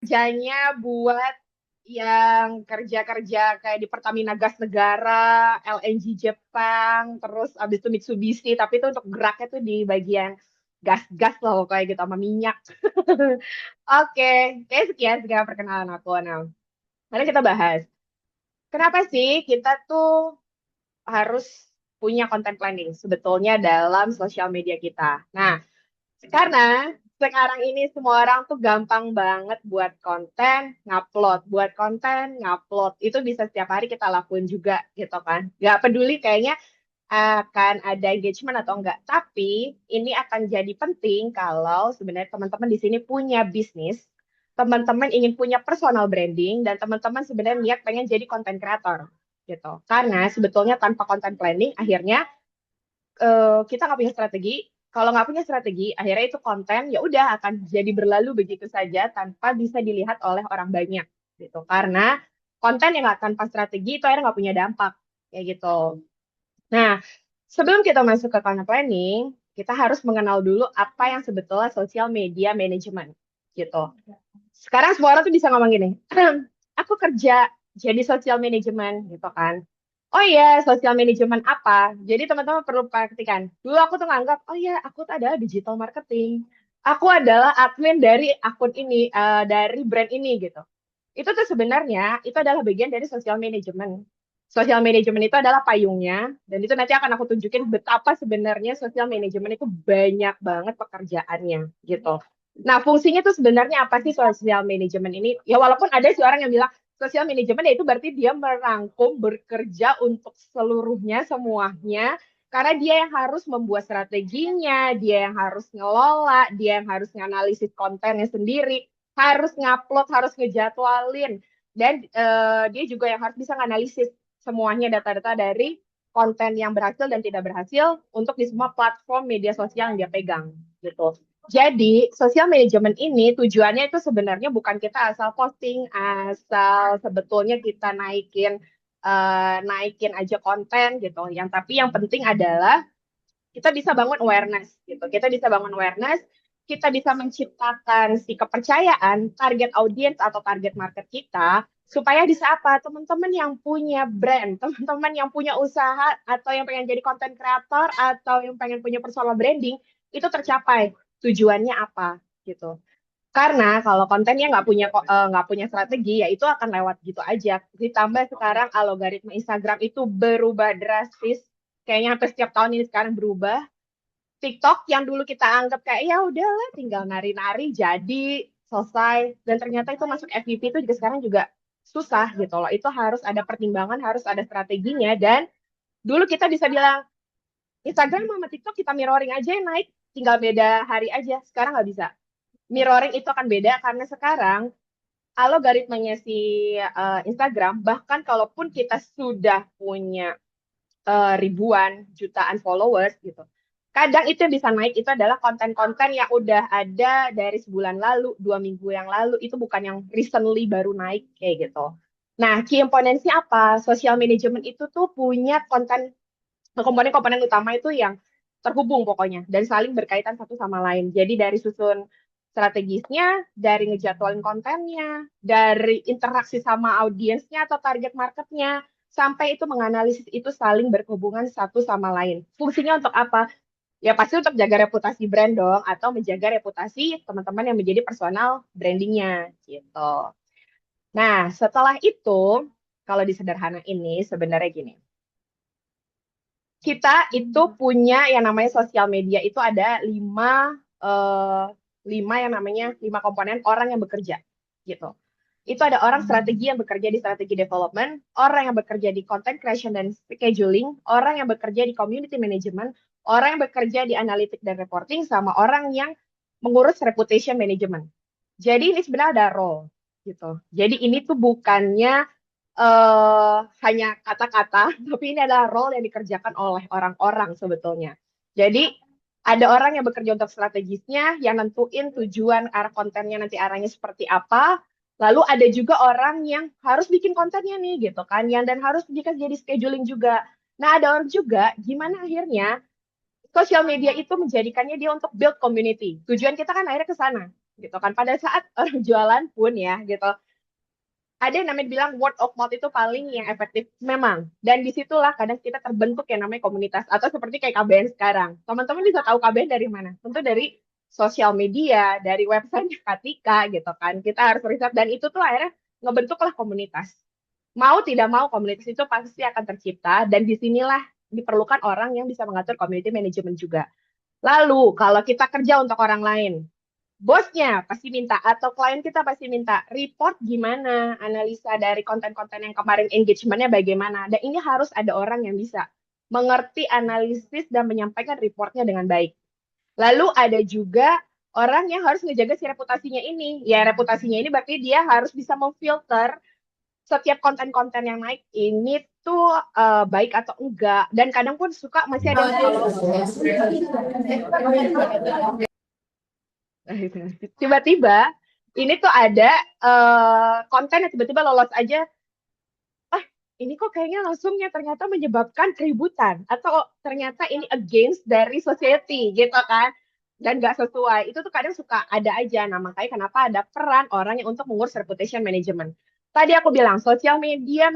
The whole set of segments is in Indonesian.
kerjanya buat yang kerja-kerja kayak di Pertamina Gas Negara, LNG Jepang, terus abis itu Mitsubishi, tapi itu untuk geraknya tuh di bagian gas-gas loh, kayak gitu, sama minyak. Oke, kayak sekian perkenalan aku. Nah, mari kita bahas. Kenapa sih kita tuh harus punya content planning sebetulnya dalam sosial media kita? Nah, karena sekarang ini semua orang tuh gampang banget buat konten, ngupload, buat konten, ngupload. Itu bisa setiap hari kita lakuin juga gitu kan. Gak peduli kayaknya akan ada engagement atau enggak. Tapi ini akan jadi penting kalau sebenarnya teman-teman di sini punya bisnis, teman-teman ingin punya personal branding, dan teman-teman sebenarnya niat pengen jadi content creator gitu. Karena sebetulnya tanpa content planning, akhirnya kita nggak punya strategi. Kalau nggak punya strategi, akhirnya itu konten ya udah akan jadi berlalu begitu saja tanpa bisa dilihat oleh orang banyak gitu. Karena konten yang nggak tanpa strategi itu akhirnya nggak punya dampak kayak gitu. Nah, sebelum kita masuk ke content planning, kita harus mengenal dulu apa yang sebetulnya social media management gitu. Sekarang semua orang tuh bisa ngomong gini, aku kerja jadi social management gitu kan. Oh iya, social management apa? Jadi teman-teman perlu perhatikan. Dulu aku tuh nganggap, oh iya, aku tuh adalah digital marketing. Aku adalah admin dari akun ini, dari brand ini gitu. Itu tuh sebenarnya itu adalah bagian dari social management. Social management itu adalah payungnya, dan itu nanti akan aku tunjukin betapa sebenarnya social management itu banyak banget pekerjaannya gitu. Nah, fungsinya tuh sebenarnya apa sih social management ini? Ya walaupun ada sih orang yang bilang social management ya itu berarti dia merangkum bekerja untuk seluruhnya semuanya karena dia yang harus membuat strateginya, dia yang harus ngelola, dia yang harus nganalisis kontennya sendiri, harus ngupload, harus ngejadwalin, dan dia juga yang harus bisa nganalisis semuanya data-data dari konten yang berhasil dan tidak berhasil untuk di semua platform media sosial yang dia pegang gitu. Jadi, sosial manajemen ini tujuannya itu sebenarnya bukan kita asal posting, asal sebetulnya kita naikin aja konten gitu. Yang tapi yang penting adalah kita bisa bangun awareness gitu. Kita bisa bangun awareness, kita bisa menciptakan si kepercayaan target audience atau target market kita supaya bisa apa? Teman-teman yang punya brand, teman-teman yang punya usaha atau yang pengen jadi content creator atau yang pengen punya personal branding itu tercapai. Tujuannya apa gitu. Karena kalau kontennya nggak punya strategi, ya itu akan lewat gitu aja. Ditambah sekarang algoritma Instagram itu berubah drastis. Kayaknya hampir setiap tahun ini sekarang berubah. TikTok yang dulu kita anggap kayak ya udahlah tinggal nari-nari jadi selesai, dan ternyata itu masuk FYP itu juga sekarang juga susah gitu loh. Itu harus ada pertimbangan, harus ada strateginya, dan dulu kita bisa bilang Instagram sama TikTok kita mirroring aja yang naik, tinggal beda hari aja. Sekarang nggak bisa. Mirroring itu akan beda karena sekarang algoritmanya si Instagram, bahkan kalaupun kita sudah punya ribuan jutaan followers gitu, kadang itu yang bisa naik itu adalah konten-konten yang udah ada dari sebulan lalu, 2 minggu yang lalu, itu bukan yang recently baru naik kayak gitu. Nah, key components-nya apa? Social management itu tuh punya komponen-komponen utama itu yang terhubung pokoknya dan saling berkaitan satu sama lain. Jadi dari susun strategisnya, dari ngejadwalin kontennya, dari interaksi sama audiensnya atau target marketnya, sampai itu menganalisis itu saling berhubungan satu sama lain. Fungsinya untuk apa? Ya pasti untuk jaga reputasi brand dong, atau menjaga reputasi teman-teman yang menjadi personal brandingnya gitu. Nah, setelah itu, kalau disederhana ini sebenarnya gini, kita itu punya yang namanya sosial media itu ada eh, lima komponen orang yang bekerja gitu. Itu ada orang strategi yang bekerja di strategi development, orang yang bekerja di content creation dan scheduling, orang yang bekerja di community management, orang yang bekerja di analytics dan reporting, sama orang yang mengurus reputation management. Jadi ini sebenarnya ada role gitu. Jadi ini tuh bukannya hanya kata-kata, tapi ini adalah role yang dikerjakan oleh orang-orang sebetulnya. Jadi ada orang yang bekerja untuk strategisnya, yang nentuin tujuan arah kontennya nanti arahnya seperti apa. Lalu ada juga orang yang harus bikin kontennya nih gitu kan, yang dan harus jika jadi scheduling juga. Nah ada orang juga gimana akhirnya sosial media itu menjadikannya dia untuk build community. Tujuan kita kan akhirnya ke sana. gitu kan. Pada saat orang jualan pun ya gitu, ada yang namanya bilang word of mouth itu paling yang efektif memang. Dan disitulah kadang kita terbentuk yang namanya komunitas. Atau seperti kayak KBN sekarang. Teman-teman bisa tahu KBN dari mana? Tentu dari sosial media, dari website Katika gitu kan. Kita harus riset. Dan itu tuh akhirnya ngebentuklah komunitas. Mau tidak mau komunitas itu pasti akan tercipta. Dan disinilah diperlukan orang yang bisa mengatur community management juga. Lalu kalau kita kerja untuk orang lain, bosnya pasti minta atau klien kita pasti minta report gimana, analisa dari konten-konten yang kemarin engagementnya bagaimana. Dan ini harus ada orang yang bisa mengerti analisis dan menyampaikan reportnya dengan baik. Lalu ada juga orang yang harus ngejaga si reputasinya ini. Ya reputasinya ini berarti dia harus bisa memfilter setiap konten-konten yang naik ini tuh baik atau enggak. Dan kadang pun suka masih ada yang suka lolos. Tiba-tiba ini tuh ada konten yang tiba-tiba lolos aja. Ah, ini kok kayaknya langsungnya ternyata menyebabkan keributan atau ternyata ini against dari society gitu kan. Dan nggak sesuai. Itu tuh kadang suka ada aja. Nah, makanya kenapa ada peran orang yang untuk mengurus reputation management. Tadi aku bilang, social media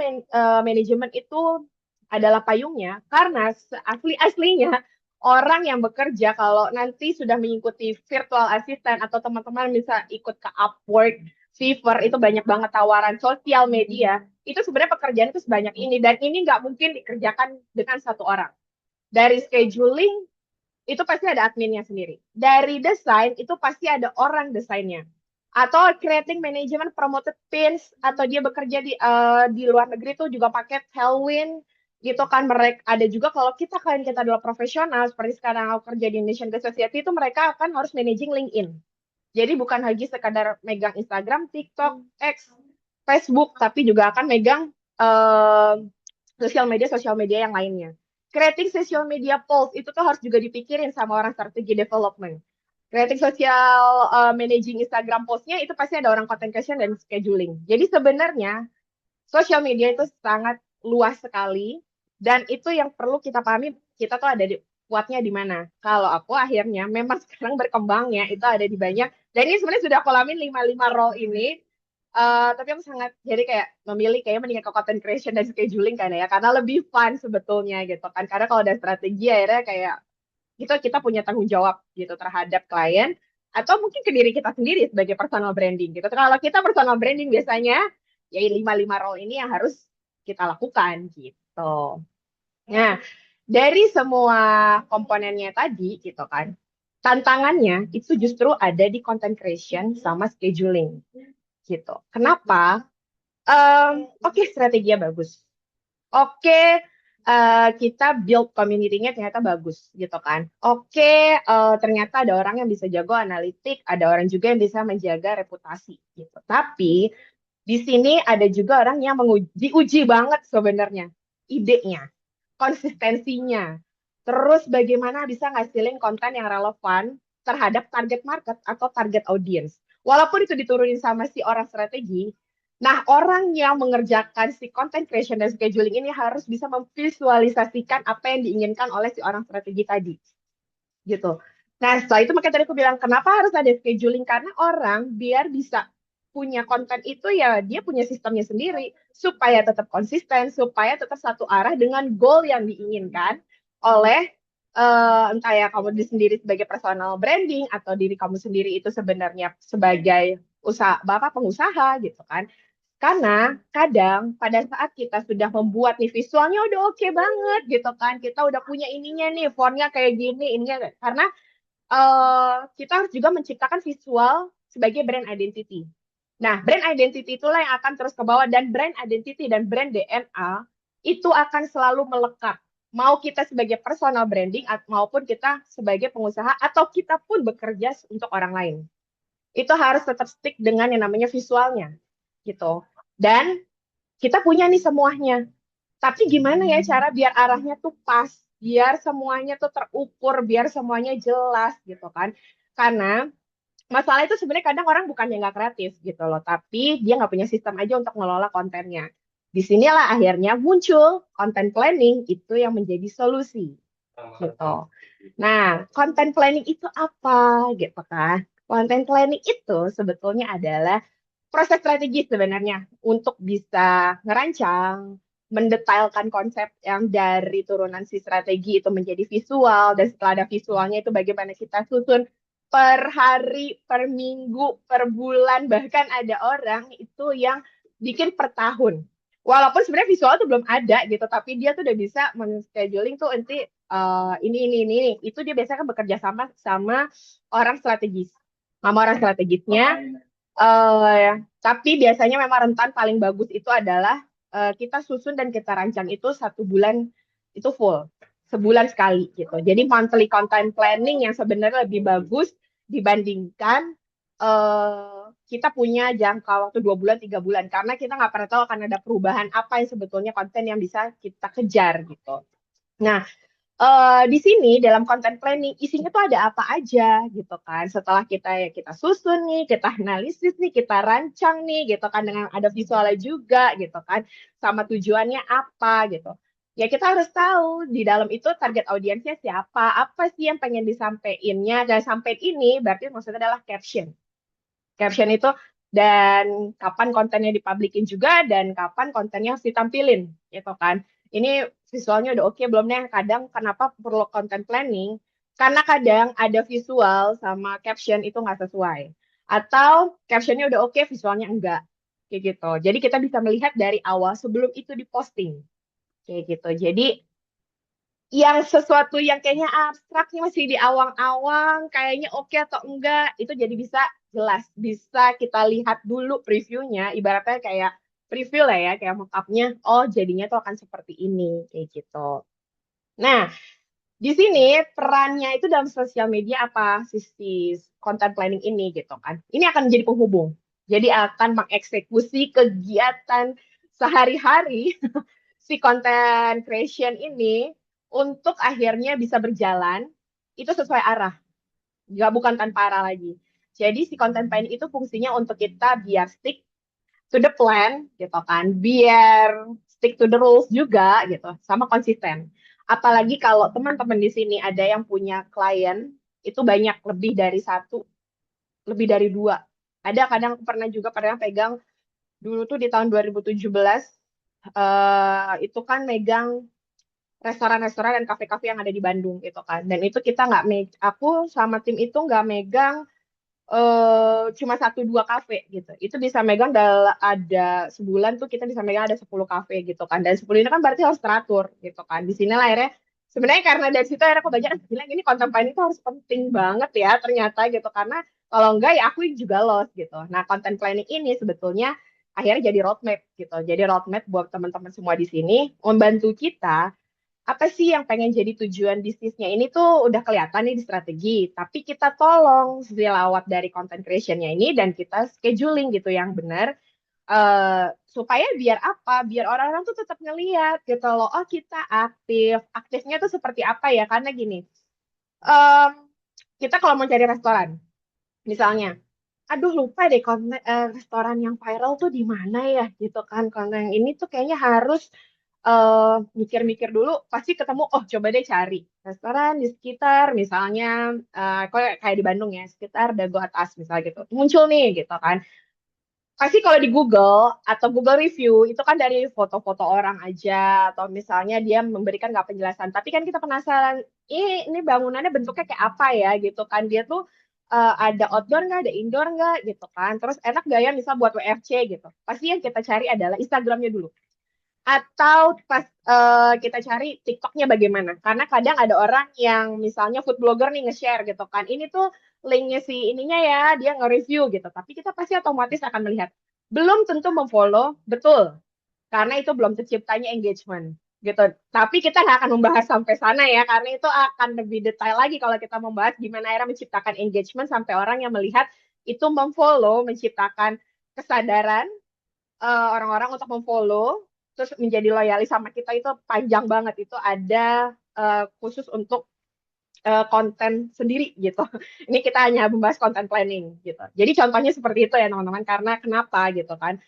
management itu adalah payungnya karena asli-aslinya orang yang bekerja kalau nanti sudah mengikuti virtual assistant atau teman-teman bisa ikut ke Upwork, Fiverr, itu banyak banget tawaran sosial media. Itu sebenarnya pekerjaan itu sebanyak ini dan ini nggak mungkin dikerjakan dengan satu orang. Dari scheduling itu pasti ada adminnya sendiri. Dari desain itu pasti ada orang desainnya. Atau creating management promoted pins atau dia bekerja di luar negeri tuh juga pakai Tailwind gitu kan. Mereka ada juga kalau klien kita adalah profesional seperti sekarang aku kerja di Indonesian Ghost Society itu mereka akan harus managing LinkedIn. Jadi bukan lagi sekadar megang Instagram, TikTok, X, Facebook, tapi juga akan megang uh, sosial media yang lainnya. Creating social media post itu tuh harus juga dipikirin sama orang strategi development. Creating social managing Instagram postnya itu pasti ada orang content creation dan scheduling. Jadi sebenarnya social media itu sangat luas sekali dan itu yang perlu kita pahami kita tuh ada di kuatnya di mana. Kalau aku akhirnya memang sekarang berkembangnya itu ada di banyak dan ini sebenarnya sudah aku alamin 5 role ini. Tapi aku sangat jadi kayak memilih kayak mendingan ke content creation dan scheduling kan ya karena lebih fun sebetulnya gitu kan karena kalau ada strategi akhirnya kayak kita punya tanggung jawab gitu terhadap klien atau mungkin ke diri kita sendiri sebagai personal branding gitu. Kalau kita personal branding biasanya ya 5 role ini yang harus kita lakukan gitu. Nah, dari semua komponennya tadi gitu kan, tantangannya itu justru ada di content creation sama scheduling gitu. Kenapa? Oke, strateginya bagus. Oke, kita build community-nya ternyata bagus gitu kan. Oke, ternyata ada orang yang bisa jago analitik, ada orang juga yang bisa menjaga reputasi gitu. Tapi di sini ada juga orang yang diuji banget sebenarnya idenya, konsistensinya, terus bagaimana bisa ngasilin konten yang relevan terhadap target market atau target audience. Walaupun itu diturunin sama si orang strategi, nah orang yang mengerjakan si content creation dan scheduling ini harus bisa memvisualisasikan apa yang diinginkan oleh si orang strategi tadi, gitu. Nah, setelah itu makanya tadi aku bilang, kenapa harus ada scheduling? Karena orang biar bisa punya konten itu ya dia punya sistemnya sendiri supaya tetap konsisten, supaya tetap satu arah dengan goal yang diinginkan oleh entah ya kamu sendiri sebagai personal branding atau diri kamu sendiri itu sebenarnya sebagai pengusaha gitu kan. Karena kadang pada saat kita sudah membuat nih visualnya udah oke banget gitu kan, kita udah punya ininya nih, fontnya kayak gini, ininya karena kita harus juga menciptakan visual sebagai brand identity. Nah, brand identity itulah yang akan terus ke bawah dan brand identity dan brand DNA itu akan selalu melekat. Mau kita sebagai personal branding maupun kita sebagai pengusaha atau kita pun bekerja untuk orang lain. Itu harus tetap stick dengan yang namanya visualnya gitu. Dan kita punya nih semuanya. Tapi gimana ya cara biar arahnya tuh pas, biar semuanya tuh terukur, biar semuanya jelas gitu kan. Karena masalah itu sebenarnya kadang orang bukannya nggak kreatif gitu loh, tapi dia nggak punya sistem aja untuk ngelola kontennya. Disinilah akhirnya muncul content planning itu yang menjadi solusi gitu. Nah, content planning itu apa gitu kan? Content planning itu sebetulnya adalah proses strategi sebenarnya untuk bisa ngerancang, mendetailkan konsep yang dari turunan si strategi itu menjadi visual, dan setelah ada visualnya itu bagaimana kita susun per hari, per minggu, per bulan, bahkan ada orang itu yang bikin per tahun. Walaupun sebenarnya visual tuh belum ada gitu, tapi dia tuh udah bisa men-scheduling tuh nanti ini. Itu dia biasanya kan bekerja sama sama orang strategis. Sama orang strategisnya. Tapi biasanya memang rentan paling bagus itu adalah kita susun dan kita rancang itu 1 bulan itu full, sebulan sekali gitu. Jadi monthly content planning yang sebenarnya lebih bagus dibandingkan kita punya jangka waktu 2 bulan, 3 bulan, karena kita nggak pernah tahu akan ada perubahan apa yang sebetulnya konten yang bisa kita kejar gitu. Nah, di sini dalam content planning isinya tuh ada apa aja gitu kan. Setelah kita susun nih, kita analisis nih, kita rancang nih gitu kan dengan ada visualnya juga gitu kan. Sama tujuannya apa gitu. Ya kita harus tahu di dalam itu target audiensnya siapa, apa sih yang pengen disampaikannya. Dan sampai ini berarti maksudnya adalah caption. Caption itu dan kapan kontennya dipublikin juga dan kapan kontennya harus ditampilin gitu kan. Ini visualnya udah oke belum nih? Kadang kenapa perlu content planning? Karena kadang ada visual sama caption itu nggak sesuai. Atau captionnya udah oke, visualnya enggak. Kayak gitu. Jadi kita bisa melihat dari awal sebelum itu diposting. Kayak gitu. Jadi yang sesuatu yang kayaknya abstrak nih masih di awang-awang, kayaknya oke atau enggak, itu jadi bisa jelas, bisa kita lihat dulu previewnya, ibaratnya kayak preview lah ya, kayak mock-up-nya, oh jadinya tuh akan seperti ini, kayak gitu. Nah, di sini perannya itu dalam sosial media apa sisi content planning ini gitu kan. Ini akan menjadi penghubung. Jadi akan mengeksekusi kegiatan sehari-hari si content creation ini untuk akhirnya bisa berjalan itu sesuai arah, nggak bukan tanpa arah lagi. Jadi si content planning itu fungsinya untuk kita biar stick to the plan gitu kan, biar stick to the rules juga gitu, sama konsisten. Apalagi kalau teman-teman di sini ada yang punya klien itu banyak lebih dari satu, lebih dari dua. Ada kadang pernah juga pernah pegang dulu tuh di tahun 2017 itu kan megang restoran-restoran dan kafe-kafe yang ada di Bandung gitu kan. Dan itu kita nggak aku sama tim itu nggak megang cuma 1 2 kafe gitu. Itu bisa megang ada sebulan tuh kita bisa megang ada 10 kafe gitu kan. Dan 10 ini kan berarti harus teratur gitu kan. Di sini lah akhirnya sebenarnya karena dari situ akhirnya aku banyak bilang ini content planning itu harus penting banget ya ternyata gitu karena kalau enggak ya aku juga lost gitu. Nah, content planning ini sebetulnya akhirnya jadi roadmap gitu. Jadi roadmap buat teman-teman semua di sini membantu kita apa sih yang pengen jadi tujuan bisnisnya ini tuh udah kelihatan nih di strategi, tapi kita tolong lewat dari content creationnya ini dan kita scheduling gitu yang benar supaya biar apa? Biar orang-orang tuh tetap ngeliat gitu loh. Oh kita aktif, aktifnya tuh seperti apa ya? Karena gini, em, kita kalau mau cari restoran, misalnya, aduh lupa deh restoran yang viral tuh di mana ya gitu kan. Konten yang ini tuh kayaknya harus mikir-mikir dulu pasti ketemu oh coba deh cari restoran di sekitar misalnya kayak di Bandung ya sekitar Dago Atas misalnya gitu muncul nih gitu kan pasti kalau di Google atau Google review itu kan dari foto-foto orang aja atau misalnya dia memberikan nggak penjelasan tapi kan kita penasaran ini bangunannya bentuknya kayak apa ya gitu kan dia tuh ada outdoor nggak ada indoor nggak gitu kan terus enak gak ya misal buat WFC gitu pasti yang kita cari adalah Instagramnya dulu atau pas kita cari TikToknya bagaimana. Karena kadang ada orang yang misalnya food blogger nih nge-share gitu kan. Ini tuh linknya si ininya ya, dia nge-review gitu. Tapi kita pasti otomatis akan melihat. Belum tentu memfollow, betul. Karena itu belum terciptanya engagement gitu. Tapi kita nggak akan membahas sampai sana ya, karena itu akan lebih detail lagi kalau kita membahas gimana era menciptakan engagement sampai orang yang melihat itu memfollow, menciptakan kesadaran orang-orang untuk memfollow terus menjadi loyalis sama kita itu panjang banget itu ada khusus untuk konten sendiri gitu. Ini kita hanya membahas konten planning gitu. Jadi contohnya seperti itu ya teman-teman karena kenapa gitu kan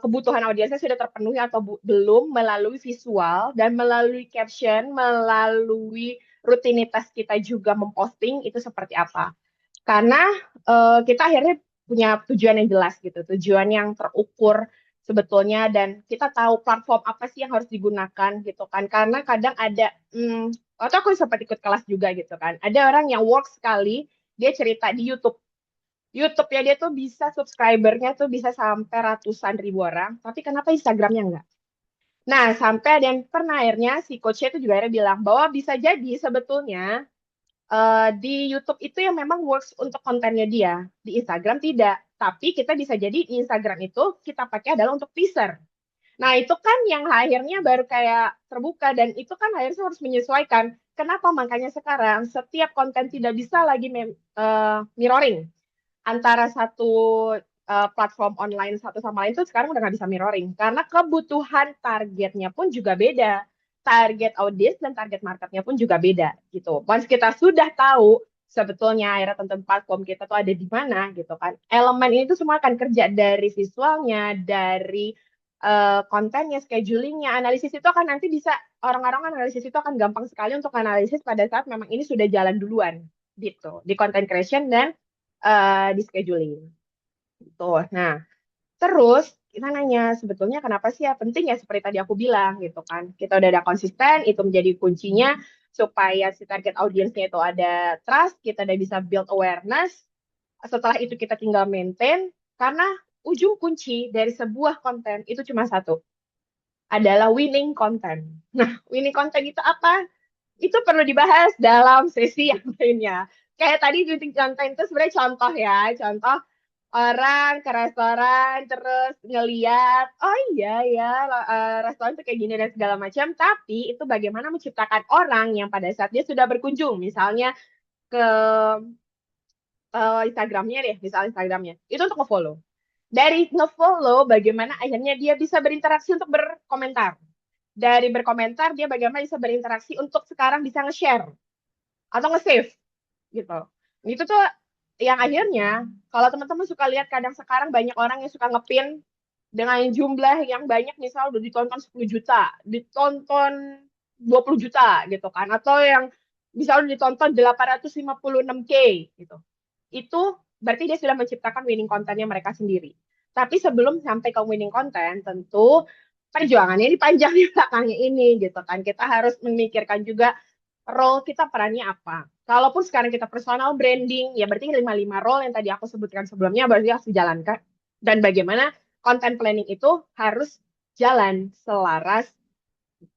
kebutuhan audiensnya sudah terpenuhi atau belum melalui visual dan melalui caption, melalui rutinitas kita juga memposting itu seperti apa. Karena kita akhirnya punya tujuan yang jelas gitu, tujuan yang terukur sebetulnya, dan kita tahu platform apa sih yang harus digunakan gitu kan. Karena kadang ada, atau aku sempat ikut kelas juga gitu kan. Ada orang yang work sekali, dia cerita di YouTube. YouTube ya dia tuh bisa subscribernya tuh bisa sampai ratusan ribu orang, tapi kenapa Instagramnya enggak? Nah, sampai ada yang pernah akhirnya si coachnya itu juga akhirnya bilang bahwa bisa jadi sebetulnya di YouTube itu yang memang works untuk kontennya dia, di Instagram tidak. Tapi kita bisa jadi di Instagram itu kita pakai adalah untuk teaser. Nah, itu kan yang akhirnya baru kayak terbuka, dan itu kan akhirnya harus menyesuaikan. Kenapa makanya sekarang setiap konten tidak bisa lagi mirroring antara satu platform online satu sama lain, tuh sekarang udah nggak bisa mirroring karena kebutuhan targetnya pun juga beda, target audience dan target marketnya pun juga beda gitu. Once kita sudah tahu sebetulnya akhirnya tentang platform kita tuh ada di mana gitu kan, elemen ini tuh semua akan kerja dari visualnya, dari kontennya, schedulingnya, analisis itu akan nanti bisa, orang-orang analisis itu akan gampang sekali untuk analisis pada saat memang ini sudah jalan duluan gitu di content creation dan di scheduling. Gitu. Nah, terus kita nanya sebetulnya kenapa sih ya penting ya seperti tadi aku bilang gitu kan. Kita udah ada konsisten, itu menjadi kuncinya supaya si target audiensnya itu ada trust, kita udah bisa build awareness. Setelah itu kita tinggal maintain, karena ujung kunci dari sebuah konten itu cuma satu, adalah winning content. Nah, winning content itu apa? Itu perlu dibahas dalam sesi yang lainnya. Kayak tadi winning content itu sebenarnya contoh ya, contoh orang ke restoran terus ngeliat, oh iya ya, restoran tuh kayak gini dan segala macam, tapi itu bagaimana menciptakan orang yang pada saat dia sudah berkunjung misalnya ke Instagramnya deh, misalnya Instagramnya itu untuk ngefollow, dari ngefollow bagaimana akhirnya dia bisa berinteraksi untuk berkomentar, dari berkomentar dia bagaimana bisa berinteraksi untuk sekarang bisa nge-share atau nge-save gitu. Itu tuh yang akhirnya kalau teman-teman suka lihat, kadang sekarang banyak orang yang suka ngepin dengan jumlah yang banyak, misal udah ditonton 10 juta, ditonton 20 juta gitu kan, atau yang misalnya ditonton 856K gitu. Itu berarti dia sudah menciptakan winning kontennya mereka sendiri. Tapi sebelum sampai ke winning content, tentu perjuangannya ini panjang di belakangnya ini gitu kan. Kita harus memikirkan juga role kita, perannya apa. Kalaupun sekarang kita personal branding, ya berarti 55 role yang tadi aku sebutkan sebelumnya berarti harus dijalankan. Dan bagaimana content planning itu harus jalan selaras,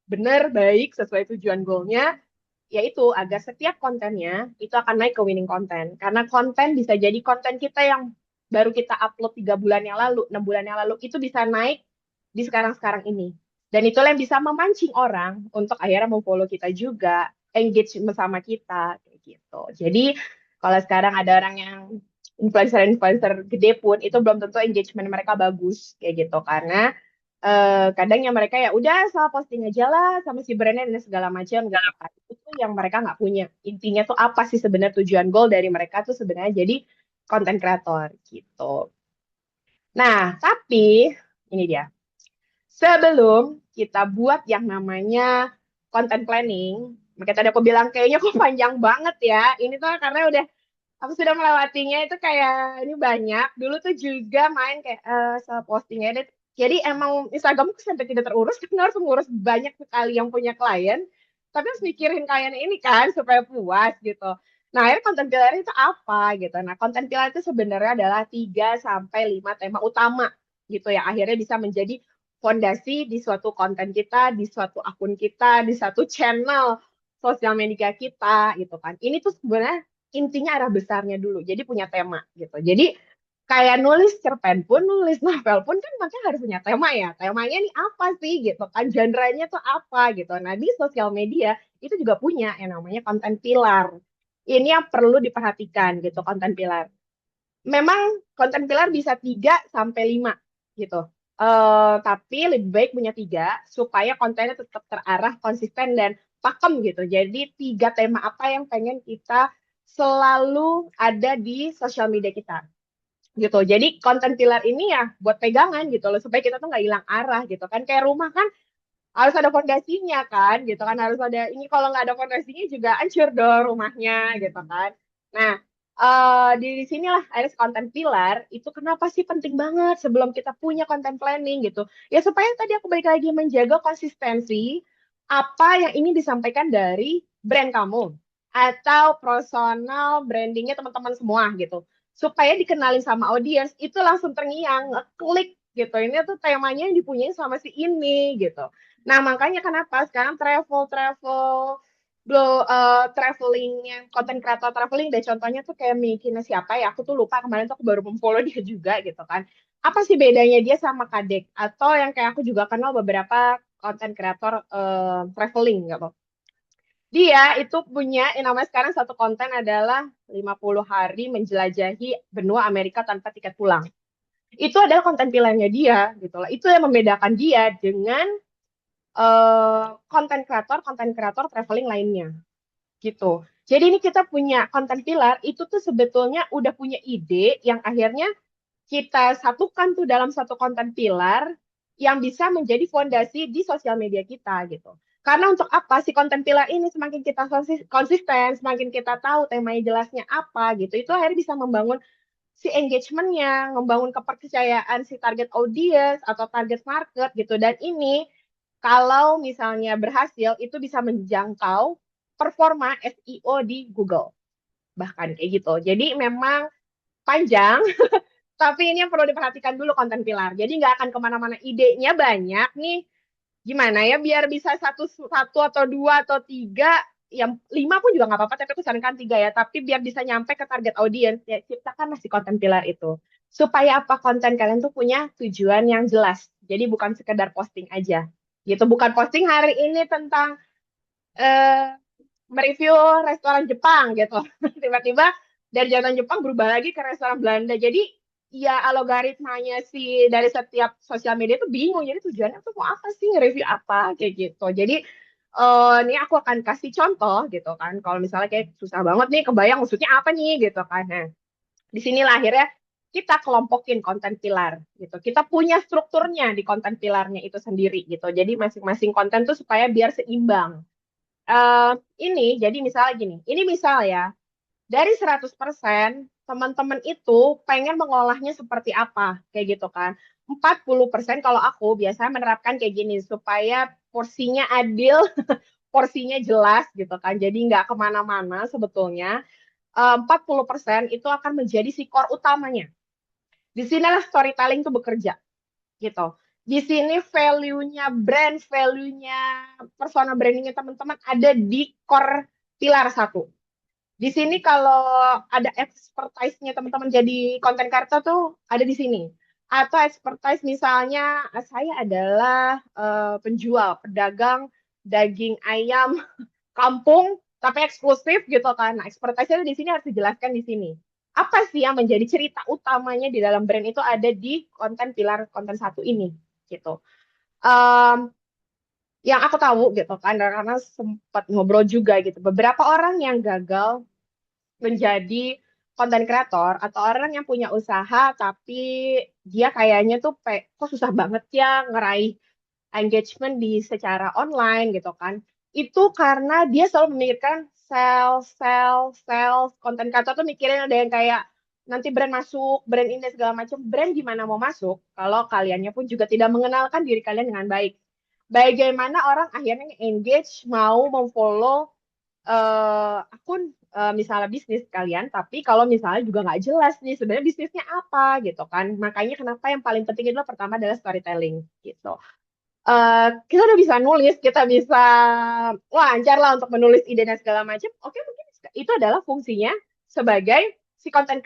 benar, baik, sesuai tujuan goalnya, yaitu agar setiap kontennya itu akan naik ke winning content. Karena konten bisa jadi konten kita yang baru kita upload 3 bulan yang lalu, 6 bulan yang lalu, itu bisa naik di sekarang-sekarang ini. Dan itulah yang bisa memancing orang untuk akhirnya memfollow kita juga, engage bersama kita, kayak gitu. Jadi kalau sekarang ada orang yang influencer-influencer gede pun, itu belum tentu engagement mereka bagus, kayak gitu. Karena kadang yang mereka ya udah salah posting aja lah sama si brandnya dan segala macam gitu kan. Itu tuh yang mereka nggak punya. Intinya tuh apa sih sebenarnya tujuan goal dari mereka tuh sebenarnya jadi konten kreator gitu. Nah, tapi ini dia. Sebelum kita buat yang namanya content planning, makanya tadi aku bilang kayaknya kok panjang banget ya. Ini tuh karena udah aku sudah melewatinya itu kayak ini banyak. Dulu tuh juga main kayak self posting edit. Jadi emang Instagramku sampai tidak terurus karena harus mengurus banyak sekali yang punya klien. Tapi harus mikirin klien ini kan supaya puas gitu. Nah, akhirnya konten pilar itu apa gitu. Nah, konten pilar itu sebenarnya adalah 3 sampai 5 tema utama gitu ya. Akhirnya bisa menjadi fondasi di suatu konten kita, di suatu akun kita, di satu channel sosial media kita gitu kan. Ini tuh sebenarnya intinya arah besarnya dulu. Jadi punya tema gitu. Jadi kayak nulis cerpen pun, nulis novel pun kan makanya harus punya tema ya. Temanya nih apa sih gitu kan? Genre-nya tuh apa gitu. Nah, di sosial media itu juga punya yang namanya konten pilar. Ini yang perlu diperhatikan gitu, konten pilar. Memang konten pilar bisa 3 sampai 5 gitu. Tapi lebih baik punya 3 supaya kontennya tetap terarah, konsisten dan pakem gitu. Jadi 3 tema apa yang pengen kita selalu ada di sosial media kita gitu. Jadi konten pilar ini ya buat pegangan gitu loh supaya kita tuh nggak hilang arah gitu kan. Kayak rumah kan harus ada fondasinya kan gitu kan, harus ada ini, kalau nggak ada fondasinya juga hancur dong rumahnya gitu kan. Nah, Di sinilah ada konten pilar itu kenapa sih penting banget sebelum kita punya konten planning gitu. Ya supaya tadi aku balik lagi menjaga konsistensi apa yang ingin disampaikan dari brand kamu atau personal brandingnya teman-teman semua gitu. Supaya dikenalin sama audiens itu langsung terngiang, ngeklik gitu. Ini tuh temanya yang dipunyai sama si ini gitu. Nah, makanya kenapa sekarang travel traveling yang konten kreator traveling deh contohnya tuh kayak Mikina siapa ya aku tuh lupa kemarin tuh aku baru memfollow dia juga gitu kan apa sih bedanya dia sama Kadek atau yang kayak aku juga kenal beberapa konten kreator traveling gitu dia itu punya yang namanya sekarang satu konten adalah 50 hari menjelajahi benua Amerika tanpa tiket pulang itu adalah konten pilihannya dia gitu lah itu yang membedakan dia dengan konten kreator traveling lainnya gitu. Jadi ini kita punya konten pilar itu tuh sebetulnya udah punya ide yang akhirnya kita satukan tuh dalam satu konten pilar yang bisa menjadi fondasi di sosial media kita gitu. Karena untuk apa si konten pilar ini semakin kita konsisten, semakin kita tahu temanya jelasnya apa gitu, itu akhirnya bisa membangun si engagementnya, membangun kepercayaan si target audience atau target market gitu. Dan ini kalau misalnya berhasil itu bisa menjangkau performa SEO di Google. Bahkan kayak gitu. Jadi memang panjang, tapi ini yang perlu diperhatikan dulu konten pilar. Jadi nggak akan kemana-mana. Idenya banyak nih. Gimana ya biar bisa satu atau dua atau tiga, yang lima pun juga nggak apa-apa, tapi aku sarankan tiga ya. Tapi biar bisa nyampe ke target audiens, ya ciptakanlah si konten pilar itu. Supaya apa konten kalian tuh punya tujuan yang jelas. Jadi bukan sekedar posting aja. Gitu, bukan posting hari ini tentang eh, mereview restoran Jepang gitu. Tiba-tiba dari jalan Jepang berubah lagi ke restoran Belanda. Jadi ya algoritmanya si dari setiap sosial media itu bingung. Jadi tujuannya tuh mau apa sih nge-review apa kayak gitu. Jadi ini aku akan kasih contoh gitu kan. Kalau misalnya kayak susah banget nih kebayang maksudnya apa nih gitu kan. Nah, di sinilah akhirnya kita kelompokin konten pilar gitu. Kita punya strukturnya di konten pilarnya itu sendiri gitu. Jadi masing-masing konten tuh supaya biar seimbang eh ini jadi misalnya gini, ini misal ya, dari 100% teman-teman itu pengen mengolahnya seperti apa, kayak gitu kan. 40% kalau aku biasanya menerapkan kayak gini, supaya porsinya adil, porsinya jelas gitu kan. Jadi nggak kemana-mana sebetulnya. 40% itu akan menjadi si core utamanya. Di sinilah storytelling itu bekerja gitu. Di sini value-nya brand, value-nya personal brandingnya teman-teman ada di core pilar satu. Di sini kalau ada expertise-nya teman-teman jadi content creator tuh ada di sini. Atau expertise misalnya saya adalah penjual, pedagang daging ayam kampung tapi eksklusif gitu kan. Nah, expertise-nya di sini harus dijelaskan di sini. Apa sih yang menjadi cerita utamanya di dalam brand itu ada di konten pilar konten satu ini gitu. Um, yang aku tahu gitu kan karena sempat ngobrol juga gitu. Beberapa orang yang gagal menjadi konten kreator atau orang yang punya usaha tapi dia kayaknya tuh kok susah banget ya ngeraih engagement di secara online gitu kan. Itu karena dia selalu memikirkan sales, konten kreator tuh mikirin ada yang kayak nanti brand masuk, brand ini segala macam. Brand gimana mau masuk kalau kaliannya pun juga tidak mengenalkan diri kalian dengan baik. Bagaimana orang akhirnya engage mau memfollow akun misalnya bisnis kalian, tapi kalau misalnya juga nggak jelas nih sebenarnya bisnisnya apa gitu kan. Makanya kenapa yang paling penting adalah pertama adalah storytelling gitu. Kita udah bisa nulis, kita bisa lancar lah untuk menulis ide dan segala macam. Oke, mungkin itu adalah fungsinya sebagai si content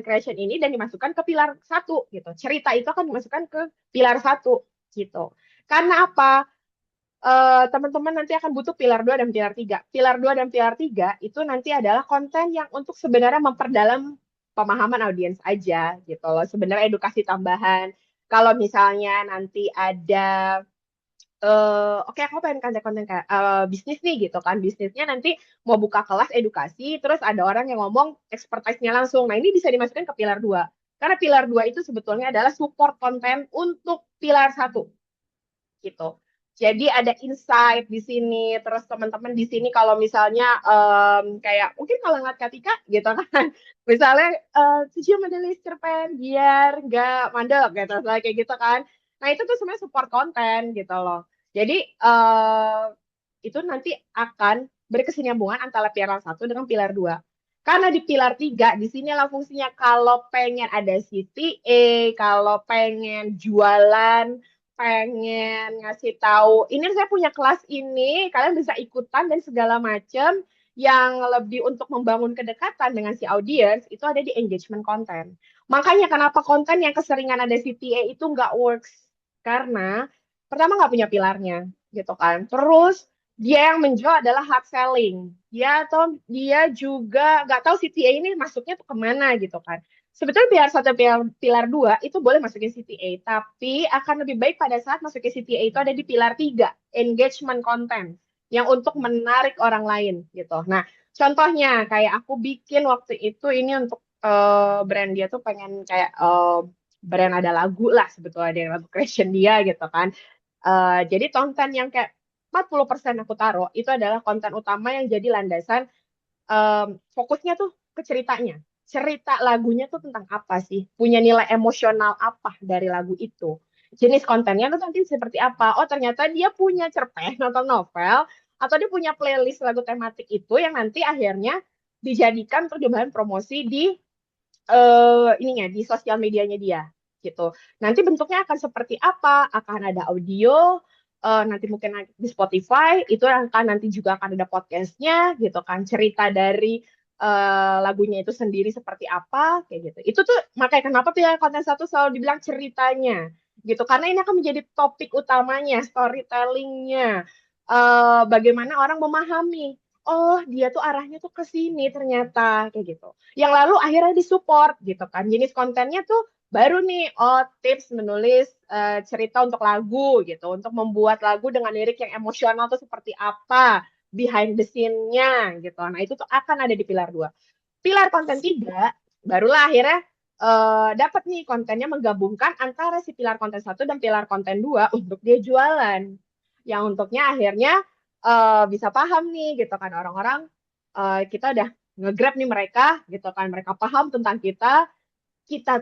creation ini dan dimasukkan ke pilar satu gitu. Cerita itu akan dimasukkan ke pilar satu gitu. Karena apa? Teman-teman nanti akan butuh pilar 2 dan pilar 3. Pilar 2 dan pilar 3 itu nanti adalah konten yang untuk sebenarnya memperdalam pemahaman audiens aja gitu loh. Sebenarnya edukasi tambahan. Kalau misalnya nanti ada oke aku pengen konten-konten kayak bisnis nih gitu kan. Bisnisnya nanti mau buka kelas edukasi, terus ada orang yang ngomong expertise-nya langsung. Nah, ini bisa dimasukkan ke pilar 2. Karena pilar 2 itu sebetulnya adalah support konten untuk pilar satu gitu. Jadi ada insight di sini, terus teman-teman di sini kalau misalnya kayak mungkin kalau ngeliat Katika gitu kan, misalnya tujuh menulis cerpen biar nggak mandek gitu, misalnya kayak gitu kan. Nah itu tuh sebenarnya support konten gitu loh. Jadi itu nanti akan berkesinambungan antara pilar satu dengan pilar dua. Karena di pilar tiga, di sinilah fungsinya kalau pengen ada CTA, kalau pengen jualan, pengen ngasih tahu ini saya punya kelas ini kalian bisa ikutan dan segala macam yang lebih untuk membangun kedekatan dengan si audiens itu ada di engagement content. Makanya kenapa konten yang keseringan ada CTA itu nggak works karena pertama nggak punya pilarnya gitu kan. Terus dia yang menjual adalah hard selling. Dia juga nggak tahu CTA ini masuknya tuh kemana gitu kan. Sebetulnya pilar satu, pilar dua itu boleh masukin CTA, tapi akan lebih baik pada saat masukin CTA itu ada di pilar tiga, engagement content, yang untuk menarik orang lain gitu. Nah, contohnya kayak aku bikin waktu itu ini untuk brand dia tuh pengen kayak brand ada lagu lah sebetulnya ada lagu creation dia gitu kan. Jadi konten yang kayak 40% aku taruh itu adalah konten utama yang jadi landasan fokusnya tuh ke ceritanya. Cerita lagunya tuh tentang apa sih? Punya nilai emosional apa dari lagu itu? Jenis kontennya tuh nanti seperti apa? Oh, ternyata dia punya cerpen atau novel, atau dia punya playlist lagu tematik itu yang nanti akhirnya dijadikan untuk bahan promosi di ininya di sosial medianya dia gitu. Nanti bentuknya akan seperti apa? Akan ada audio, nanti mungkin di Spotify itu akan nanti juga akan ada podcastnya gitu kan. Cerita dari lagunya itu sendiri seperti apa kayak gitu. Itu tuh makanya kenapa tuh ya konten satu selalu dibilang ceritanya gitu karena ini akan menjadi topik utamanya, storytellingnya. Bagaimana orang memahami oh dia tuh arahnya tuh ke sini ternyata kayak gitu yang lalu akhirnya disupport gitu kan. Jenis kontennya tuh baru nih, oh tips menulis cerita untuk lagu gitu, untuk membuat lagu dengan lirik yang emosional tuh seperti apa, behind the scene-nya gitu. Nah itu tuh akan ada di pilar dua. Pilar konten tiga, barulah akhirnya dapat nih kontennya menggabungkan antara si pilar konten satu dan pilar konten dua untuk dia jualan. Yang untuknya akhirnya bisa paham nih gitu kan orang-orang kita udah nge-grab nih mereka gitu kan mereka paham tentang kita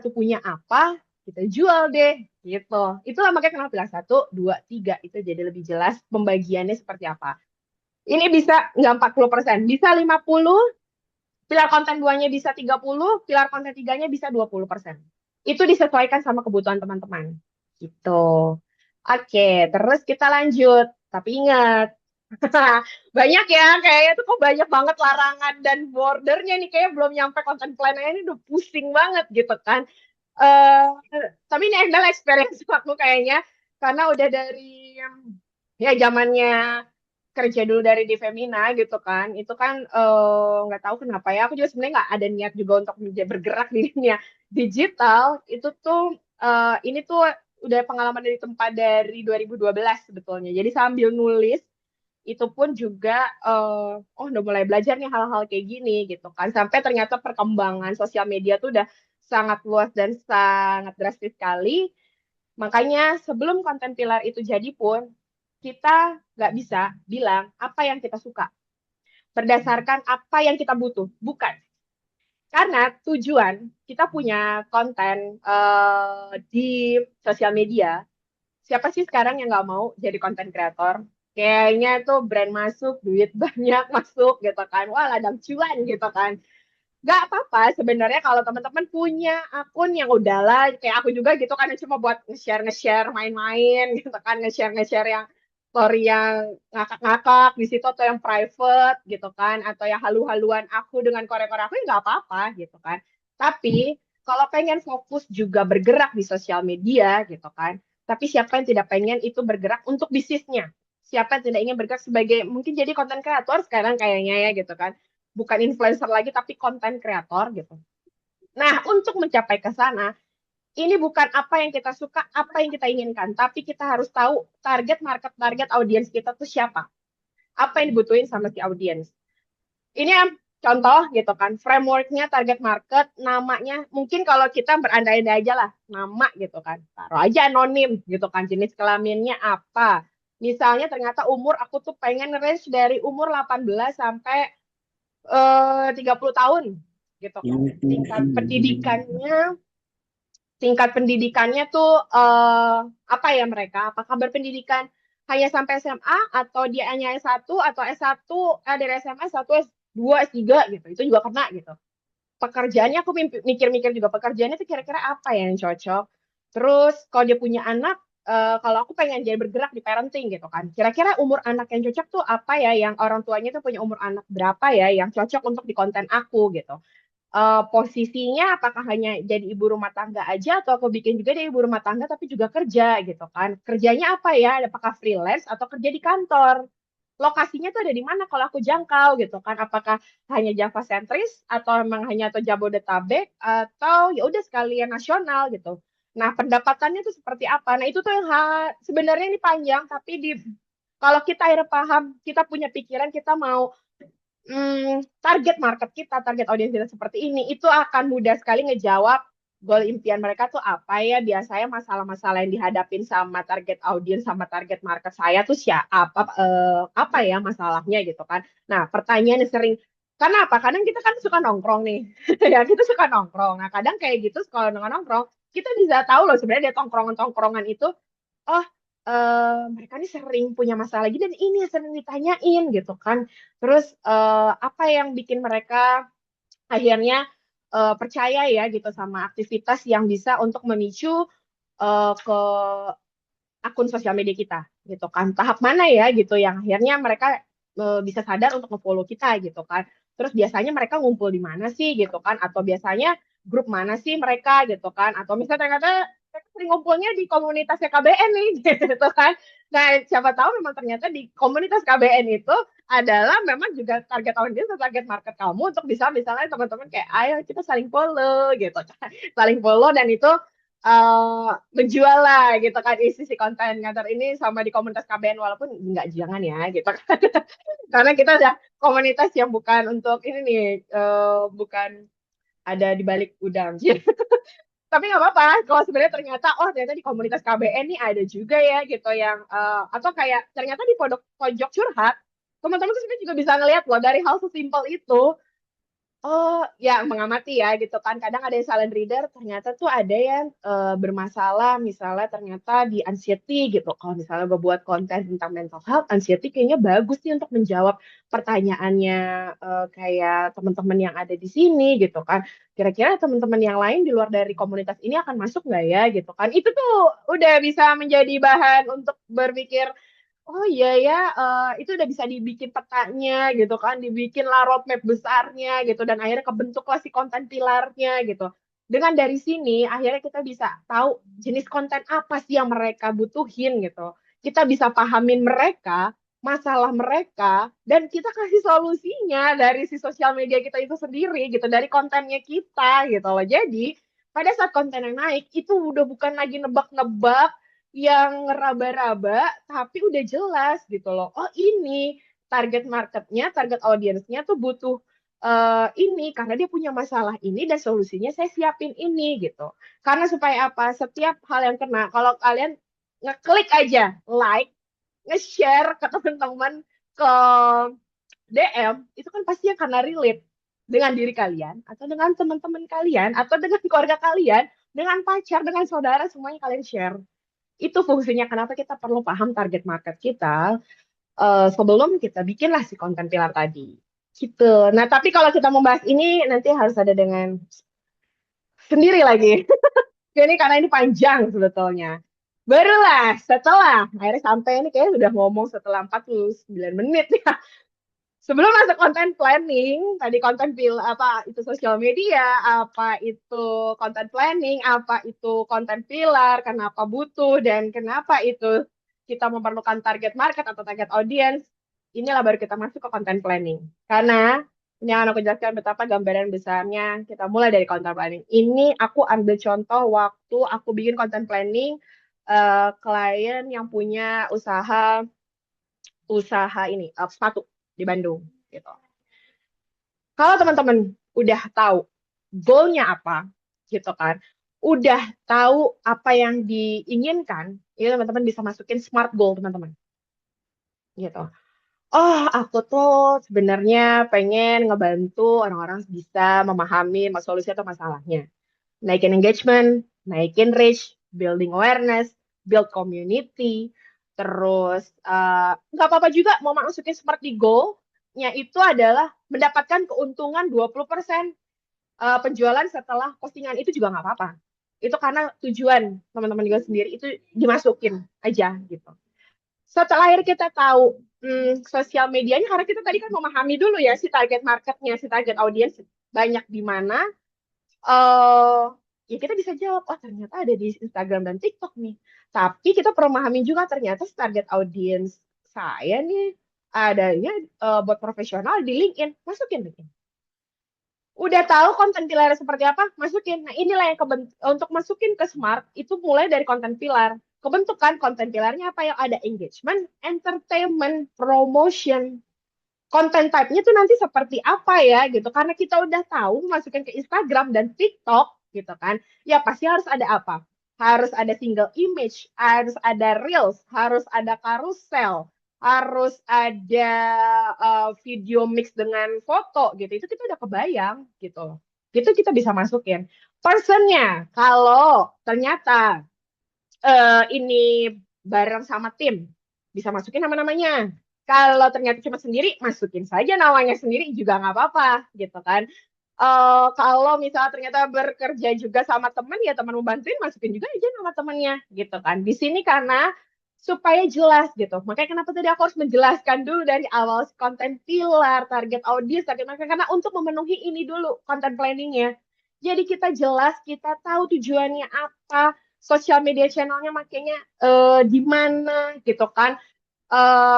tuh punya apa kita jual deh gitu itulah makanya kenapa bilang satu dua tiga itu jadi lebih jelas pembagiannya seperti apa ini bisa nggak 40% bisa 50 pilar konten duanya bisa 30 pilar konten tiganya bisa 20% itu disesuaikan sama kebutuhan teman-teman gitu oke terus kita lanjut tapi ingat banyak ya, kayaknya tuh kok banyak banget larangan dan bordernya nih, kayak belum nyampe konten plan ini udah pusing banget gitu kan. eh tapi ini adalah experience aku kayaknya, karena udah dari ya zamannya kerja dulu dari di Femina gitu kan, itu kan nggak tahu kenapa ya, aku juga sebenarnya nggak ada niat juga untuk bergerak di dunia digital, itu tuh ini tuh udah pengalaman dari tempat dari 2012 sebetulnya. Jadi sambil nulis itu pun juga oh udah mulai belajar nih hal-hal kayak gini gitu kan sampai ternyata perkembangan sosial media tuh udah sangat luas dan sangat drastis sekali makanya sebelum konten pilar itu jadi pun kita nggak bisa bilang apa yang kita suka berdasarkan apa yang kita butuh bukan karena tujuan kita punya konten di sosial media siapa sih sekarang yang nggak mau jadi konten kreator? Kayaknya tuh brand masuk, duit banyak masuk gitu kan. Wah, ladang cuan gitu kan. Gak apa-apa sebenarnya kalau teman-teman punya akun yang udahlah kayak aku juga gitu kan cuma buat nge-share main-main gitu kan nge-share yang story yang ngakak-ngakak di situ atau yang private gitu kan atau yang halu-haluan aku dengan korek-korek aku ya nggak apa-apa gitu kan. Tapi kalau pengen fokus juga bergerak di sosial media gitu kan. Tapi siapa yang tidak pengen itu bergerak untuk bisnisnya? Siapa yang tidak ingin bergerak sebagai mungkin jadi konten kreator sekarang kayaknya ya gitu kan bukan influencer lagi tapi konten kreator gitu. Nah, untuk mencapai ke sana, ini bukan apa yang kita suka, apa yang kita inginkan, tapi kita harus tahu target audiens kita tuh siapa. Apa yang dibutuhin sama si audiens. Ini contoh gitu kan, frameworknya target market, namanya mungkin kalau kita berandai-andai aja lah, nama gitu kan, taruh aja anonim gitu kan, jenis kelaminnya apa, Misalnya ternyata umur aku tuh pengen range dari umur 18 sampai 30 tahun gitu kan. Tingkat pendidikannya tuh apa ya mereka? Apakah berpendidikan hanya sampai SMA atau dia hanya S1 atau S1 dari SMA S1 S2 S3 gitu. Itu juga kena gitu. Pekerjaannya aku mikir-mikir juga pekerjaannya tuh kira-kira apa yang cocok. Terus kalau dia punya anak, kalau aku pengen jadi bergerak di parenting gitu kan. Kira-kira umur anak yang cocok tuh apa ya, yang orang tuanya tuh punya umur anak berapa ya yang cocok untuk di konten aku gitu. Posisinya apakah hanya jadi ibu rumah tangga aja atau aku bikin juga dia ibu rumah tangga tapi juga kerja gitu kan. Kerjanya apa ya? Apakah freelance atau kerja di kantor? Lokasinya tuh ada di mana kalau aku jangkau gitu kan? Apakah hanya Java sentris atau memang hanya atau Jabodetabek atau ya udah sekalian nasional gitu. Nah, pendapatannya tuh seperti apa? Nah, itu tuh yang sebenarnya ini panjang tapi kalau kita akhirnya paham, kita punya pikiran kita mau target market kita, target audiens kita seperti ini, itu akan mudah sekali ngejawab goal impian mereka tuh apa ya. Biasanya masalah-masalah yang dihadapin sama target audiens sama target market saya tuh siapa apa ya masalahnya gitu kan. Nah, pertanyaan yang sering karena apa? Kadang kita kan suka nongkrong nih. Ya, kita suka nongkrong. Nah, kadang kayak gitu kalau nongkrong, kita bisa tahu loh sebenarnya di tongkrongan-tongkrongan itu oh mereka nih sering punya masalah lagi dan ini yang sering ditanyain gitu kan. Terus apa yang bikin mereka akhirnya percaya ya gitu sama aktivitas yang bisa untuk memicu ke akun sosial media kita gitu kan. Tahap mana ya gitu yang akhirnya mereka bisa sadar untuk nge-follow kita gitu kan. Terus biasanya mereka ngumpul di mana sih gitu kan atau biasanya grup mana sih mereka gitu kan atau misalnya ternyata mereka sering ngumpulnya di komunitas KBN nih gitu kan. Nah, siapa tahu memang ternyata di komunitas KBN itu adalah memang juga target audiens atau target market kamu untuk bisa misalnya teman-teman kayak ayo kita saling follow gitu kan. Saling follow dan itu menjual lah gitu kan isi si konten kantor ini sama di komunitas KBN walaupun nggak jangan ya gitu kan karena kita ada komunitas yang bukan untuk ini nih bukan ada di balik udang tapi nggak apa-apa kalau sebenarnya ternyata oh ternyata di komunitas KBN nih ada juga ya gitu yang atau kayak ternyata di pojok curhat teman-teman tuh sebenarnya juga bisa ngeliat loh dari hal sesimpel itu. Oh, ya mengamati ya gitu kan. Kadang ada yang silent reader, ternyata tuh ada yang bermasalah, misalnya ternyata di anxiety gitu. Kalau misalnya gue buat konten tentang mental health, anxiety kayaknya bagus nih untuk menjawab pertanyaannya kayak teman-teman yang ada di sini gitu kan. Kira-kira teman-teman yang lain di luar dari komunitas ini akan masuk nggak ya gitu kan. Itu tuh udah bisa menjadi bahan untuk berpikir oh iya ya, itu udah bisa dibikin petanya gitu kan, dibikin lah roadmap besarnya gitu, dan akhirnya kebentuklah si konten pilarnya gitu. Dengan dari sini, akhirnya kita bisa tahu jenis konten apa sih yang mereka butuhin gitu. Kita bisa pahamin mereka, masalah mereka, dan kita kasih solusinya dari si sosial media kita itu sendiri gitu, dari kontennya kita gitu loh. Jadi, pada saat konten yang naik, itu udah bukan lagi nebak-nebak, yang ngeraba-raba tapi udah jelas gitu loh. Oh ini target marketnya, target audiensnya tuh butuh ini karena dia punya masalah ini dan solusinya saya siapin ini gitu. Karena supaya apa? Setiap hal yang kena, kalau kalian ngeklik aja like, nge-share ke teman-teman, ke DM, itu kan pasti yang karena relate dengan diri kalian atau dengan teman-teman kalian atau dengan keluarga kalian, dengan pacar, dengan saudara semuanya kalian share itu fungsinya kenapa kita perlu paham target market kita sebelum kita bikinlah si konten pilar tadi. Gitu. Nah, tapi kalau kita membahas ini nanti harus ada dengan sendiri lagi. Ini karena ini panjang sebetulnya. Barulah setelah akhirnya sampai ini kayaknya sudah ngomong setelah 49 menit ya. Sebelum masuk konten planning, tadi konten apa itu sosial media, apa itu konten planning, apa itu konten pilar, kenapa butuh dan kenapa itu kita memerlukan target market atau target audience, inilah baru kita masuk ke konten planning. Karena ini yang aku jelaskan betapa gambaran besarnya kita mulai dari konten planning. Ini aku ambil contoh waktu aku bikin konten planning klien yang punya usaha usaha ini sepatu di Bandung gitu. Kalau teman-teman udah tahu goalnya apa gitu kan, udah tahu apa yang diinginkan, itu teman-teman bisa masukin SMART goal teman-teman. gitu. Oh, aku tuh sebenarnya pengen ngebantu orang-orang bisa memahami solusi atau masalahnya. Naikin engagement, naikin reach, building awareness, build community, terus nggak apa-apa juga mau masukin seperti goal-nya itu adalah mendapatkan keuntungan 20% penjualan setelah postingan itu juga nggak apa-apa. Itu karena tujuan teman-teman juga sendiri itu dimasukin aja gitu. Setelah akhir kita tahu sosial medianya, karena kita tadi kan memahami dulu ya si target marketnya, si target audiens banyak di mana, eh ya kita bisa jawab, oh ternyata ada di Instagram dan TikTok nih. Tapi kita perlu memahami juga ternyata target audiens saya nih adanya buat profesional di LinkedIn, masukin LinkedIn. Udah tahu konten pilar seperti apa, masukin. Nah inilah yang untuk masukin ke Smart itu mulai dari konten pilar. Kebentukan konten pilarnya apa yang ada engagement, entertainment, promotion, konten type-nya tuh nanti seperti apa ya gitu. Karena kita udah tahu masukin ke Instagram dan TikTok gitu kan. Ya pasti harus ada apa? Harus ada single image, harus ada reels, harus ada carousel, harus ada video mix dengan foto gitu. Itu kita udah kebayang gitu loh. Gitu kita bisa masukin. Personnya, kalau ternyata ini bareng sama tim, bisa masukin nama-namanya. Kalau ternyata cuma sendiri, masukin saja namanya sendiri juga nggak apa-apa, gitu kan. Kalau misalnya ternyata bekerja juga sama teman, ya teman membantuin, masukin juga aja nama temannya, gitu kan. Di sini karena supaya jelas gitu. Makanya kenapa tadi aku harus menjelaskan dulu dari awal konten pilar, target audience, target market, karena untuk memenuhi ini dulu konten planningnya. Jadi kita jelas, kita tahu tujuannya apa, sosial media channelnya makanya di mana gitu kan.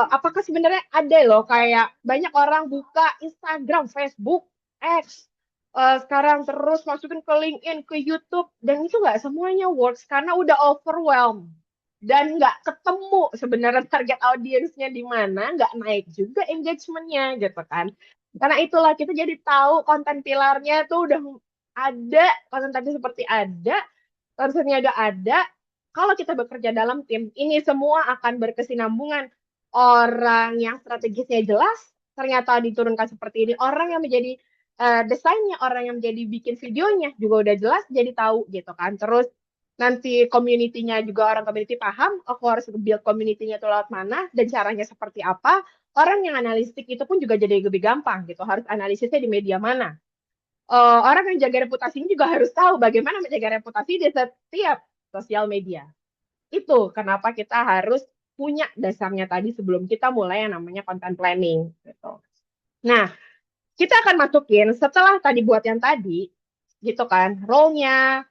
Apakah sebenarnya ada loh kayak banyak orang buka Instagram, Facebook, X, sekarang terus masukin ke LinkedIn, ke YouTube, dan itu nggak semuanya works karena udah overwhelmed dan nggak ketemu sebenarnya target audiensnya di mana, nggak naik juga engagementnya gitu kan. Karena itulah kita jadi tahu konten pilarnya tuh udah ada, konten tadi seperti ada, concernnya udah ada. Kalau kita bekerja dalam tim, ini semua akan berkesinambungan. Orang yang strategisnya jelas, ternyata diturunkan seperti ini. Orang yang menjadi desainnya, orang yang menjadi bikin videonya juga udah jelas, jadi tahu gitu kan. Terus nanti community-nya juga orang community paham, aku harus build community-nya itu lewat mana, dan caranya seperti apa. Orang yang analistik itu pun juga jadi lebih gampang gitu. Harus analisisnya di media mana. Orang yang jaga reputasinya juga harus tahu bagaimana menjaga reputasi di setiap sosial media. Itu kenapa kita harus punya dasarnya tadi sebelum kita mulai yang namanya content planning. Gitu. Nah, kita akan masukin setelah tadi buat yang tadi, gitu kan, role-nya,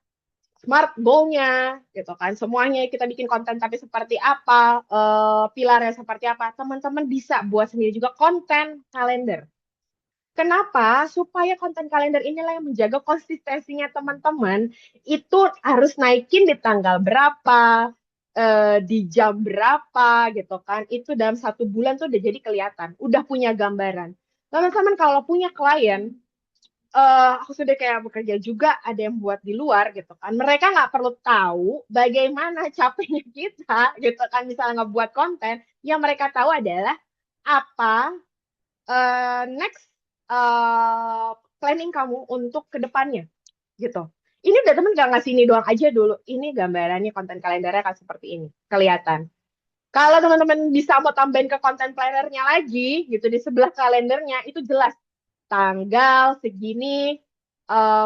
smart goal-nya, gitu kan, semuanya kita bikin konten tapi seperti apa, pilarnya seperti apa, teman-teman bisa buat sendiri juga konten kalender. Kenapa? Supaya konten kalender inilah yang menjaga konsistensinya teman-teman itu harus naikin di tanggal berapa, di jam berapa gitu kan. Itu dalam 1 bulan tuh udah jadi kelihatan, udah punya gambaran. Teman-teman kalau punya klien, aku sudah kayak bekerja juga ada yang buat di luar gitu kan. Mereka nggak perlu tahu bagaimana capeknya kita gitu kan misalnya ngebuat konten. Yang mereka tahu adalah apa next planning kamu untuk kedepannya gitu. Ini udah temen gak ngasih ini doang aja dulu. Ini gambarannya konten kalendernya kan seperti ini. Kelihatan. Kalau teman-teman bisa mau tambahin ke konten plannernya lagi gitu di sebelah kalendernya itu jelas tanggal segini,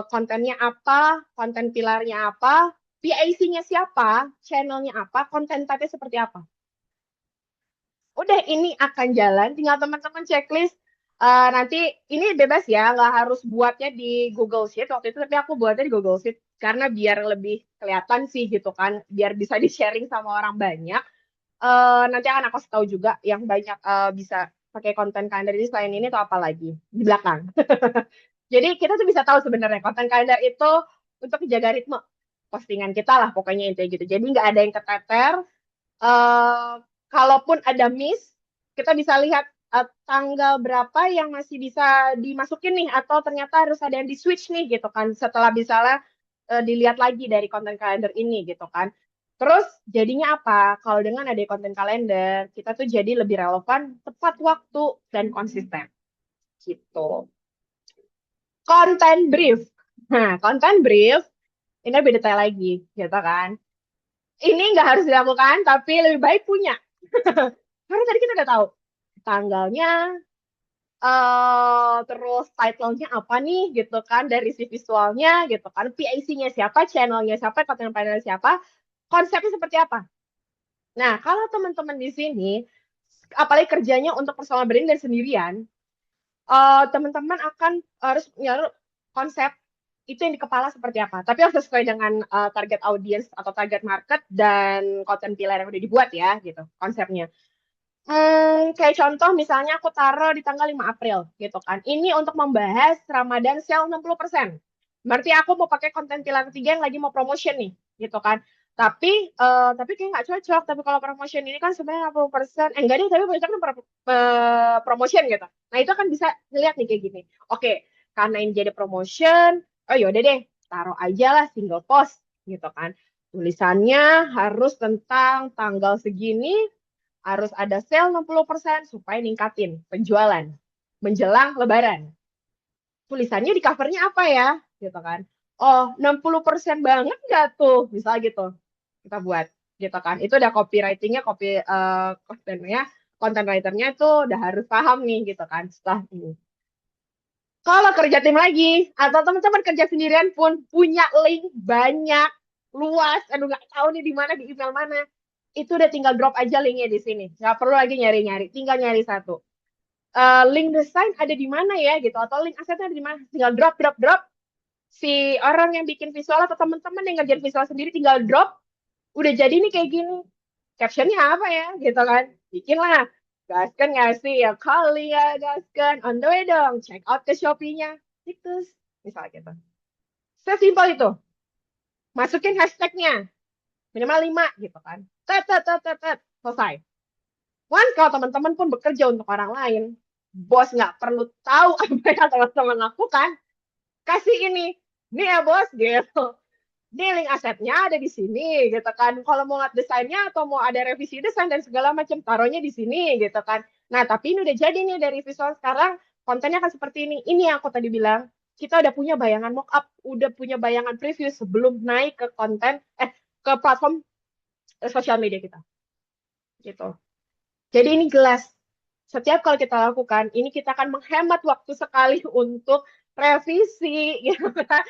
kontennya apa, konten pilarnya apa, PIC-nya siapa, channelnya apa, konten type-nya seperti apa. Udah ini akan jalan, tinggal teman-teman checklist. Nanti ini bebas ya, nggak harus buatnya di Google Sheet waktu itu, tapi aku buatnya di Google Sheet karena biar lebih kelihatan sih gitu kan, biar bisa di-sharing sama orang banyak. Nanti akan aku tahu juga yang banyak bisa pakai konten kalender ini selain ini atau apa lagi di belakang. Jadi kita tuh bisa tahu sebenarnya konten kalender itu untuk menjaga ritme postingan kita lah pokoknya intinya gitu. Jadi nggak ada yang keteter, eh, kalaupun ada miss, kita bisa lihat tanggal berapa yang masih bisa dimasukin nih, atau ternyata harus ada yang di switch nih gitu kan, setelah misalnya dilihat lagi dari konten kalender ini gitu kan. Terus jadinya apa? Kalau dengan ada content calendar, kita tuh jadi lebih relevan, tepat waktu, dan konsisten. Gitu. Content brief. Nah, content brief ini lebih detail lagi, gitu kan. Ini nggak harus dilakukan, tapi lebih baik punya. Karena tadi kita udah tahu tanggalnya, terus title-nya apa nih, gitu kan, dari si visualnya, gitu kan, PIC-nya siapa, channel-nya siapa, content panel siapa, konsepnya seperti apa. Nah, kalau teman-teman di sini, apalagi kerjanya untuk personal branding dan sendirian, teman-teman akan harus nyari konsep itu yang di kepala seperti apa. Tapi harus sesuai dengan target audience atau target market dan content pillar yang udah dibuat ya, gitu konsepnya. Kayak contoh misalnya aku taruh di tanggal 5 April gitu kan. Ini untuk membahas Ramadan sale 60%. Berarti aku mau pakai konten pilar ketiga yang lagi mau promotion nih gitu kan. Tapi kayak nggak cocok. Tapi kalau promotion ini kan sebenarnya 60%. Enggak deh, tapi banyak kan promotion gitu. Nah itu kan bisa ngeliat nih kayak gini. Oke, karena ini jadi promotion, oh yaudah deh, taruh aja lah single post gitu kan. Tulisannya harus tentang tanggal segini, harus ada sale 60% supaya ningkatin penjualan menjelang lebaran. Tulisannya di covernya apa ya? Gitu kan. Oh, 60% banget nggak tuh? Misal gitu. Kita buat gitu kan. Itu udah copywritingnya, kontennya, content writernya itu udah harus paham nih gitu kan setelah ini. Kalau kerja tim lagi, atau teman-teman kerja sendirian pun punya link banyak, luas, aduh nggak tahu nih di mana, di email mana. Itu udah tinggal drop aja linknya di sini. Nggak perlu lagi nyari-nyari, tinggal nyari satu. Link desain ada di mana ya gitu, atau link asetnya ada di mana. Tinggal drop, drop, drop. Si orang yang bikin visual atau teman-teman yang ngerjain visual sendiri tinggal drop. Udah jadi nih kayak gini. Captionnya apa ya gitu kan. Bikin lah. Gaskan nggak sih? Ya kali ya gaskan. On the way dong. Check out ke Shopee-nya. Gitu. Misalnya gitu. Sesimpel itu. Masukin hashtagnya. Minimal 5 gitu kan. Tet, tet, tet, tet, tet. Selesai. Once kalau teman-teman pun bekerja untuk orang lain, bos nggak perlu tahu apa yang teman-teman lakukan. Kasih ini ya bos gitu. Ini link asetnya ada di sini gitu kan. Kalau mau lihat desainnya atau mau ada revisi desain dan segala macam taruhnya di sini gitu kan. Nah tapi ini udah jadi nih dari visual sekarang kontennya akan seperti ini. Ini yang aku tadi bilang kita udah punya bayangan mockup, udah punya bayangan preview sebelum naik ke ke platform sosial media kita gitu. Jadi ini jelas. Setiap kalau kita lakukan, ini kita akan menghemat waktu sekali untuk revisi, gitu kan.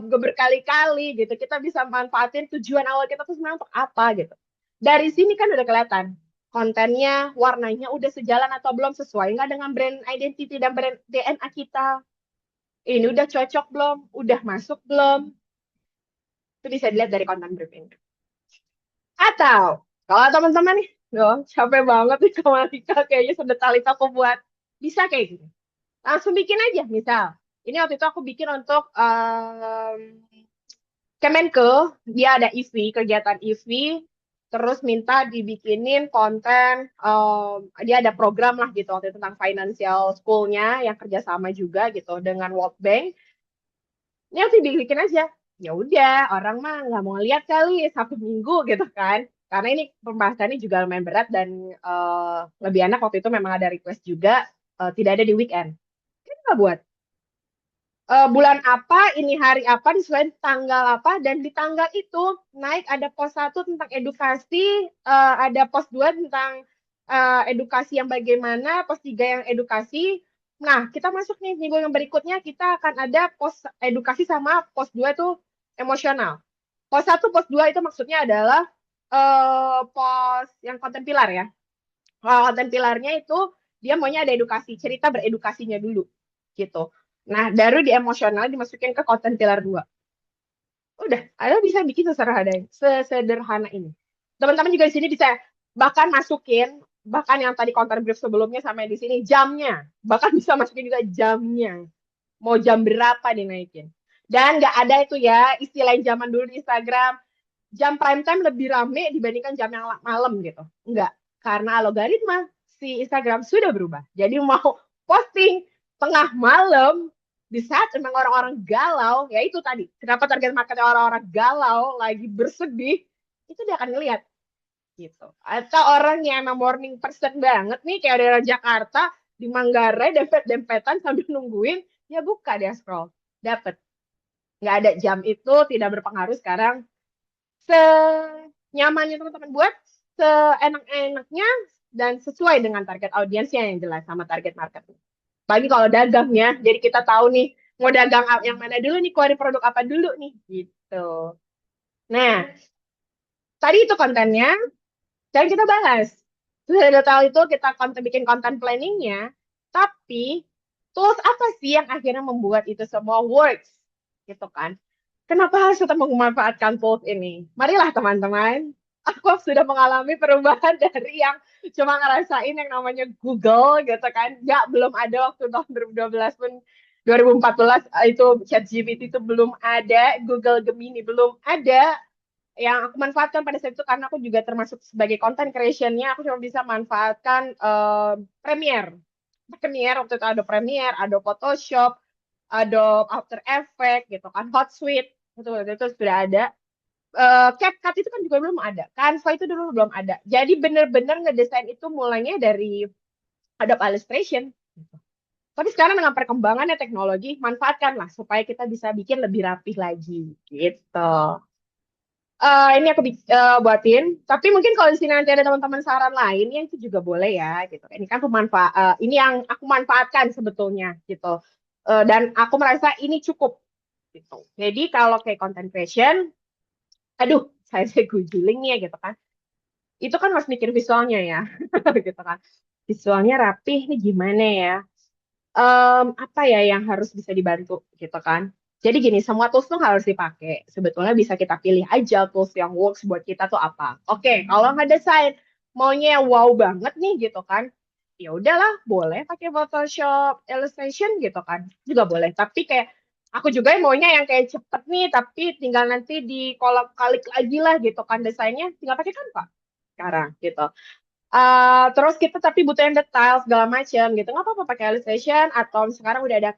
Berkali-kali gitu. Kita bisa manfaatin tujuan awal kita tuh sebenarnya untuk apa gitu. Dari sini kan udah kelihatan kontennya, warnanya udah sejalan atau belum, sesuai nggak dengan brand identity dan brand DNA kita. Ini udah cocok belum? Udah masuk belum? Itu bisa dilihat dari konten briefing. Atau kalau teman-teman nih, loh, capek banget nih sama Rika, kayaknya sedetail itu aku buat. Bisa kayak gini. Langsung bikin aja, misal. Ini waktu itu aku bikin untuk Kemenke, dia ada EV, kegiatan EV, terus minta dibikinin konten, dia ada program lah gitu waktu itu tentang financial school-nya yang kerjasama juga gitu dengan World Bank. Ini harus dibikin aja. Ya udah, orang mah nggak mau lihat kali satu minggu gitu kan. Karena ini pembahasannya juga lumayan berat dan lebih enak waktu itu memang ada request juga tidak ada di weekend. Kita nggak buat bulan apa, ini hari apa, disesuaikan tanggal apa, dan di tanggal itu naik ada pos satu tentang edukasi, ada pos dua tentang edukasi yang bagaimana, pos tiga yang edukasi. Nah, kita masuk nih minggu yang berikutnya, kita akan ada pos edukasi sama pos dua itu emosional. Pos satu, pos dua itu maksudnya adalah pos yang konten pilar ya. Kalau konten pilarnya itu dia maunya ada edukasi, cerita beredukasinya dulu gitu. Nah, baru di emosional dimasukin ke konten pilar 2. Udah, ada bisa bikin sesederhana ini. Teman-teman juga di sini bisa bahkan masukin, bahkan yang tadi konten brief sebelumnya sampai di sini jamnya. Bahkan bisa masukin juga jamnya. Mau jam berapa dinaikin. Dan nggak ada itu ya, istilah zaman dulu di Instagram, jam prime time lebih rame dibandingkan jam yang malam gitu. Enggak, karena algoritma si Instagram sudah berubah. Jadi mau posting tengah malam di saat memang orang-orang galau, ya itu tadi. Kenapa target marketnya orang-orang galau, lagi bersedih, itu dia akan ngelihat gitu. Atau orang yang emang morning person banget nih kayak dari Jakarta di Manggarai dempet-dempetan sambil nungguin, ya buka dia scroll, dapet. Nggak ada jam itu tidak berpengaruh sekarang. Senyamannya teman-teman buat, seenak-enaknya dan sesuai dengan target audiensnya yang jelas sama target market. Bagi kalau dagangnya, jadi kita tahu nih mau dagang yang mana dulu nih, keluarin produk apa dulu nih gitu. Nah, tadi itu kontennya, dan kita bahas. Sudah detail itu kita bikin konten planningnya, tapi tools apa sih yang akhirnya membuat itu semua works gitu kan? Kenapa harus kita memanfaatkan tools ini? Marilah teman-teman, aku sudah mengalami perubahan dari yang cuma ngerasain yang namanya Google gitu kan. Nggak, belum ada waktu tahun 2012 pun, 2014 itu ChatGPT itu belum ada, Google Gemini belum ada. Yang aku manfaatkan pada saat itu karena aku juga termasuk sebagai content creation-nya, aku cuma bisa manfaatkan Premiere. Premiere waktu itu ada Premiere, ada Photoshop, Adobe After Effects gitu kan, Hotsuite itu sudah ada. CapCut itu kan juga belum ada, Canva itu dulu belum ada. Jadi bener-bener ngedesain itu mulainya dari Adobe Illustration. Tapi sekarang dengan perkembangannya teknologi, manfaatkanlah supaya kita bisa bikin lebih rapih lagi gitu. Ini aku buatin, tapi mungkin kalau di sini nanti ada teman-teman saran lain, ya itu juga boleh ya gitu. Ini kan ini yang aku manfaatkan sebetulnya gitu. Dan aku merasa ini cukup gitu. Jadi kalau kayak content creation, aduh, saya gujuling nih ya gitu kan. Itu kan harus mikir visualnya ya, gitu kan. Visualnya rapih nih gimana ya? Apa ya yang harus bisa dibantu gitu kan? Jadi gini, semua tools tuh harus dipakai. Sebetulnya bisa kita pilih aja tools yang works buat kita tuh apa. Oke, kalau nggak desain maunya yang wow banget nih gitu kan, ya udahlah, boleh pakai Photoshop, Illustration gitu kan, juga boleh. Tapi kayak aku juga maunya yang kayak cepet nih, tapi tinggal nanti di kolak-kalik lagi lah gitu kan desainnya, tinggal pakai Canva sekarang gitu. Terus kita tapi butuh yang detail segala macam gitu. Nggak apa-apa pakai Illustration atau sekarang udah ada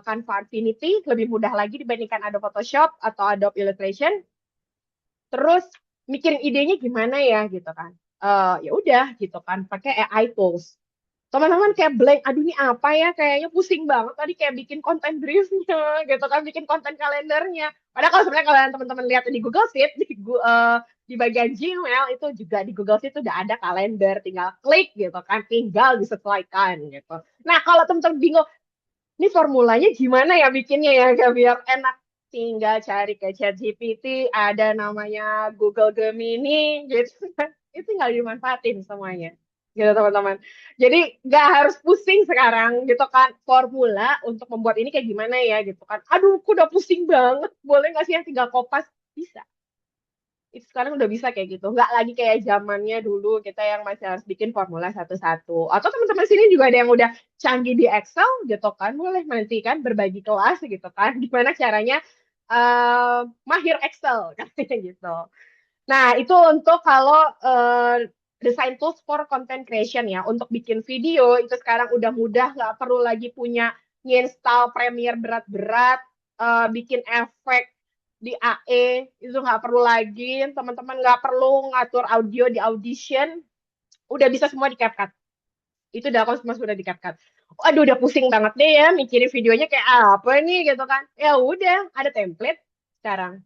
Canva Infinity, lebih mudah lagi dibandingkan Adobe Photoshop atau Adobe Illustration. Terus mikirin idenya gimana ya gitu kan. Ya udah gitu kan pakai AI tools. Teman-teman kayak blank, aduh ini apa ya, kayaknya pusing banget tadi kayak bikin konten briefnya gitu kan, bikin konten kalendernya. Padahal kalau sebenarnya kalau teman-teman lihat di Google Sheet, di bagian Gmail itu juga di Google Sheet itu udah ada kalender, tinggal klik gitu kan, tinggal disesuaikan gitu. Nah kalau teman-teman bingung, ini formulanya gimana ya bikinnya ya, biar enak, tinggal cari ke ChatGPT, ada namanya Google Gemini gitu kan, itu tinggal dimanfaatin semuanya gitu teman-teman. Jadi nggak harus pusing sekarang gitu kan, formula untuk membuat ini kayak gimana ya gitu kan. Aduh, aku udah pusing banget. Boleh nggak sih yang tinggal kopas? Bisa. Itu sekarang udah bisa kayak gitu. Nggak lagi kayak zamannya dulu kita yang masih harus bikin formula satu-satu. Atau teman-teman sini juga ada yang udah canggih di Excel gitu kan. Boleh nanti kan berbagi kelas gitu kan. Gimana caranya mahir Excel katanya gitu. Nah, itu untuk kalau design tools for content creation ya. Untuk bikin video itu sekarang udah mudah, nggak perlu lagi punya install Premiere berat-berat, bikin efek di AE itu nggak perlu lagi. Teman-teman nggak perlu ngatur audio di Audition, udah bisa semua di CapCut. Itu udah aku semua sudah di CapCut. Aduh, udah pusing banget deh ya mikirin videonya kayak apa nih gitu kan. Ya udah, ada template sekarang.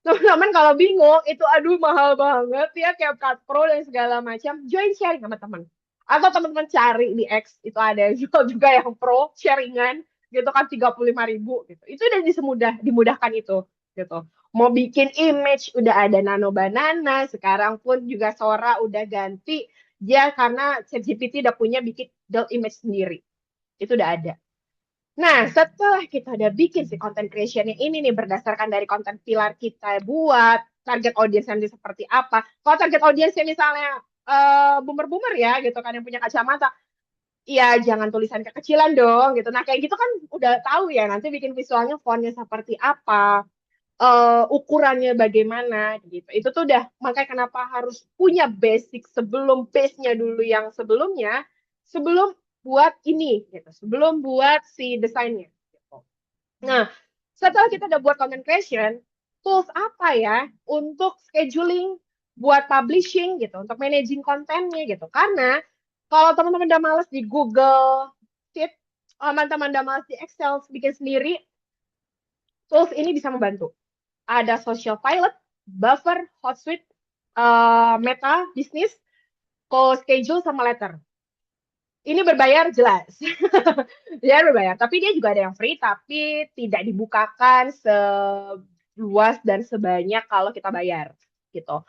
Teman-teman kalau bingung, itu aduh mahal banget ya CapCut Pro dan segala macam. Join sharing sama teman. Atau teman-teman cari di X, itu ada juga yang pro sharingan gitu kan 35.000 gitu. Itu udah dimudahkan itu gitu. Mau bikin image udah ada Nano Banana, sekarang pun juga Sora udah ganti dia karena ChatGPT udah punya bikin image sendiri. Itu udah ada. Nah, setelah kita udah bikin si content creation ini nih berdasarkan dari konten pilar kita buat target audience yang seperti apa. Kalau target audience misalnya boomer-boomer ya gitu kan yang punya kacamata, ya jangan tulisan kekecilan dong gitu. Nah, kayak gitu kan udah tahu ya nanti bikin visualnya fontnya seperti apa, ukurannya bagaimana gitu. Itu tuh udah makanya kenapa harus punya basic sebelum base-nya dulu yang sebelumnya, sebelum buat ini gitu, sebelum buat si desainnya gitu. Nah, setelah kita udah buat content creation, tools apa ya untuk scheduling buat publishing gitu, untuk managing kontennya gitu. Karena kalau teman-teman udah males di Google Sheet, teman-teman udah males di Excel bikin sendiri, tools ini bisa membantu. Ada Social Pilot, Buffer, Hotsuite, Meta, Business, Co-Schedule, sama Letter. Ini berbayar jelas. Dia berbayar, tapi dia juga ada yang free, tapi tidak dibukakan seluas dan sebanyak kalau kita bayar gitu.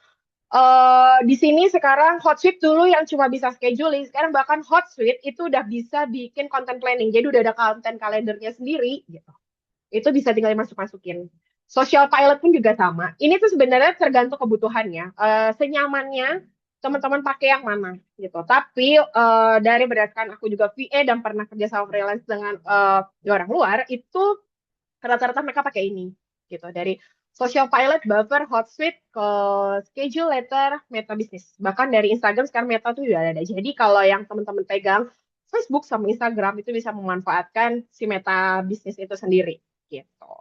Di sini sekarang Hotsuite dulu yang cuma bisa scheduling, sekarang bahkan Hotsuite itu udah bisa bikin content planning. Jadi udah ada content kalendernya sendiri gitu. Itu bisa tinggal dimasukin. Social Pilot pun juga sama. Ini tuh sebenarnya tergantung kebutuhannya. Senyamannya teman-teman pakai yang mana gitu. Tapi dari berdasarkan aku juga VA dan pernah kerja sama freelance dengan orang luar, itu rata-rata mereka pakai ini gitu. Dari Social Pilot, Buffer, Hotsuite, ke Schedule, Letter, Meta Business. Bahkan dari Instagram sekarang Meta tuh udah ada. Jadi kalau yang teman-teman pegang Facebook sama Instagram itu bisa memanfaatkan si Meta Business itu sendiri gitu.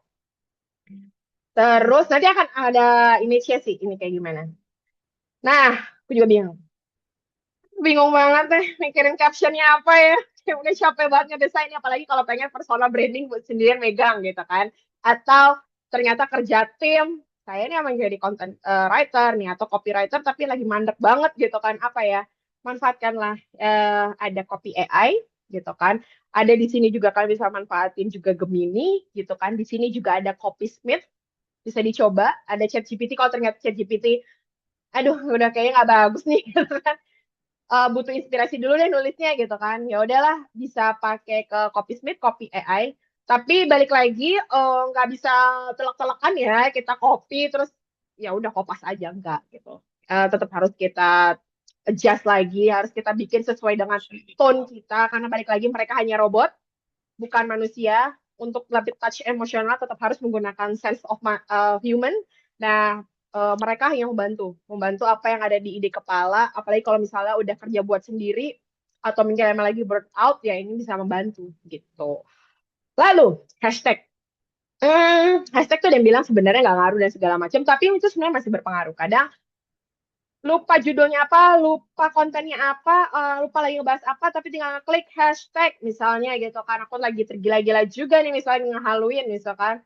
Terus nanti akan ada inisiasi ini kayak gimana. Nah, aku juga bingung. Bingung banget deh mikirin captionnya apa ya. Kayak udah capek banget ngedesainnya, apalagi kalau pengen personal branding buat sendirian megang gitu kan. Atau ternyata kerja tim, saya ini emang jadi content writer nih atau copywriter tapi lagi mandek banget gitu kan. Apa ya? Manfaatkanlah ada copy AI gitu kan. Ada di sini juga kalian bisa manfaatin juga Gemini gitu kan. Di sini juga ada Copysmith, bisa dicoba. Ada ChatGPT, kalau ternyata ChatGPT aduh udah kayaknya nggak bagus nih gitu kan, butuh inspirasi dulu deh nulisnya gitu kan, ya udahlah bisa pakai ke Copysmith, Copy AI. Tapi balik lagi nggak bisa telak-telakan ya kita copy terus ya udah kopas aja enggak gitu. Tetap harus kita adjust lagi, harus kita bikin sesuai dengan tone kita, karena balik lagi mereka hanya robot bukan manusia. Untuk lebih touch emosional tetap harus menggunakan sense of human. Nah, mereka hanya membantu apa yang ada di ide kepala. Apalagi kalau misalnya udah kerja buat sendiri atau mungkin emang lagi burn out, ya ini bisa membantu gitu. Lalu hashtag. Hashtag tuh ada yang bilang sebenarnya nggak ngaruh dan segala macam, tapi itu sebenarnya masih berpengaruh. Kadang lupa judulnya apa, lupa kontennya apa, lupa lagi ngebahas apa, tapi tinggal klik hashtag misalnya gitu kan. Aku lagi tergila-gila juga nih misalnya nge-Halloween misalkan.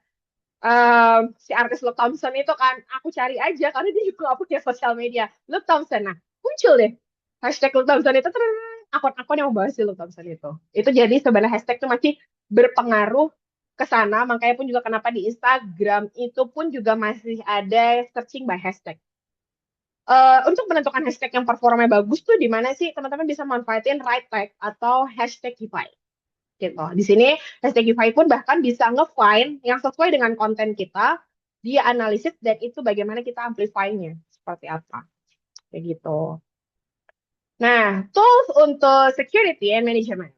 Si artis Luke Thompson itu kan, aku cari aja karena dia juga gak punya sosial media. Luke Thompson, nah muncul deh hashtag Luke Thompson itu, terus akun-akun yang membahas si Luke Thompson itu. Itu jadi sebenarnya hashtag itu masih berpengaruh ke sana, makanya pun juga kenapa di Instagram itu pun juga masih ada searching by hashtag. Untuk menentukan hashtag yang performanya bagus tuh di mana sih teman-teman bisa manfaatin right tag atau hashtag Giphy gitu. Di sini hashtag Giphy pun bahkan bisa nge-find yang sesuai dengan konten kita, dia analisis dan itu bagaimana kita amplify-nya seperti apa. Kayak gitu. Nah, tools untuk security and management.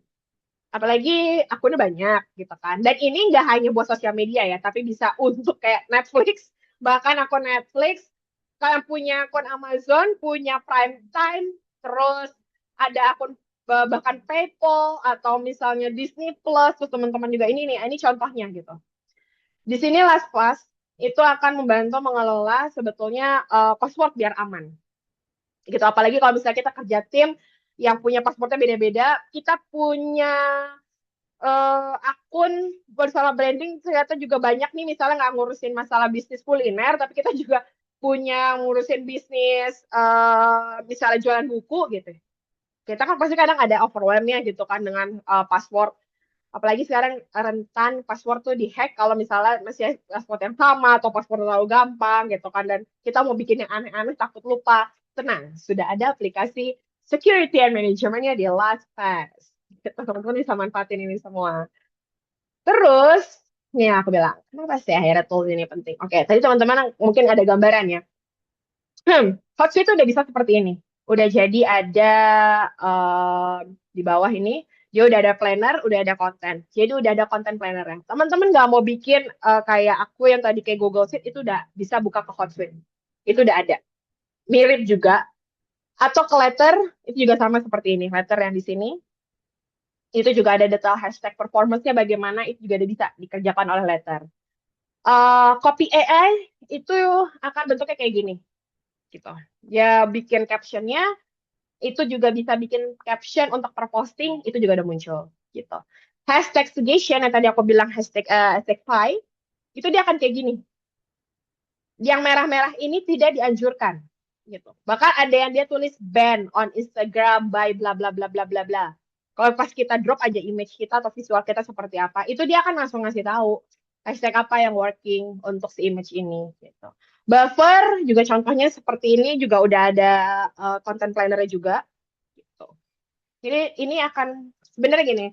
Apalagi akunnya banyak gitu kan. Dan ini nggak hanya buat sosial media ya, tapi bisa untuk kayak Netflix, bahkan akun Netflix, kalian punya akun Amazon, punya Prime Time, terus ada akun bahkan PayPal atau misalnya Disney Plus, terus teman-teman juga ini nih, ini contohnya gitu. Di sini LastPass itu akan membantu mengelola sebetulnya password biar aman. Gitu, apalagi kalau misalnya kita kerja tim yang punya passwordnya beda-beda, kita punya akun bersama branding ternyata juga banyak nih, misalnya nggak ngurusin masalah bisnis kuliner tapi kita juga punya ngurusin bisnis misalnya jualan buku gitu, kita kan pasti kadang ada overwhelmnya gitu kan dengan password, apalagi sekarang rentan password tuh dihack kalau misalnya masih password yang sama atau password terlalu gampang gitu kan, dan kita mau bikin yang aneh-aneh takut lupa. Tenang, sudah ada aplikasi security and managementnya di LastPass. Teman-teman bisa manfaatin ini semua. Terus, nih aku bilang, kenapa sih akhirnya tools ini penting? Oke, tadi teman-teman mungkin ada gambarannya. Hotsuite itu udah bisa seperti ini. Udah jadi ada di bawah ini, dia udah ada planner, udah ada konten. Jadi udah ada konten planner ya. Teman-teman nggak mau bikin kayak aku yang tadi kayak Google Sheet, itu udah bisa buka ke Hotsuite. Itu udah ada. Mirip juga. Atau ke Letter, itu juga sama seperti ini. Letter yang di sini, itu juga ada detail hashtag performance-nya bagaimana, itu juga ada bisa dikerjakan oleh Letter. Copy AI itu akan bentuknya kayak gini. gitu. Ya bikin captionnya itu juga bisa bikin caption untuk per posting itu juga udah muncul gitu. Hashtag suggestion yang tadi aku bilang hashtag pie itu dia akan kayak gini. Yang merah-merah ini tidak dianjurkan gitu. Bahkan ada yang dia tulis ban on Instagram by bla bla bla bla bla bla. Kalau pas kita drop aja image kita atau visual kita seperti apa, itu dia akan langsung ngasih tahu hashtag apa yang working untuk si image ini gitu. Buffer juga contohnya seperti ini juga udah ada content planner juga gitu. Jadi ini akan sebenarnya gini,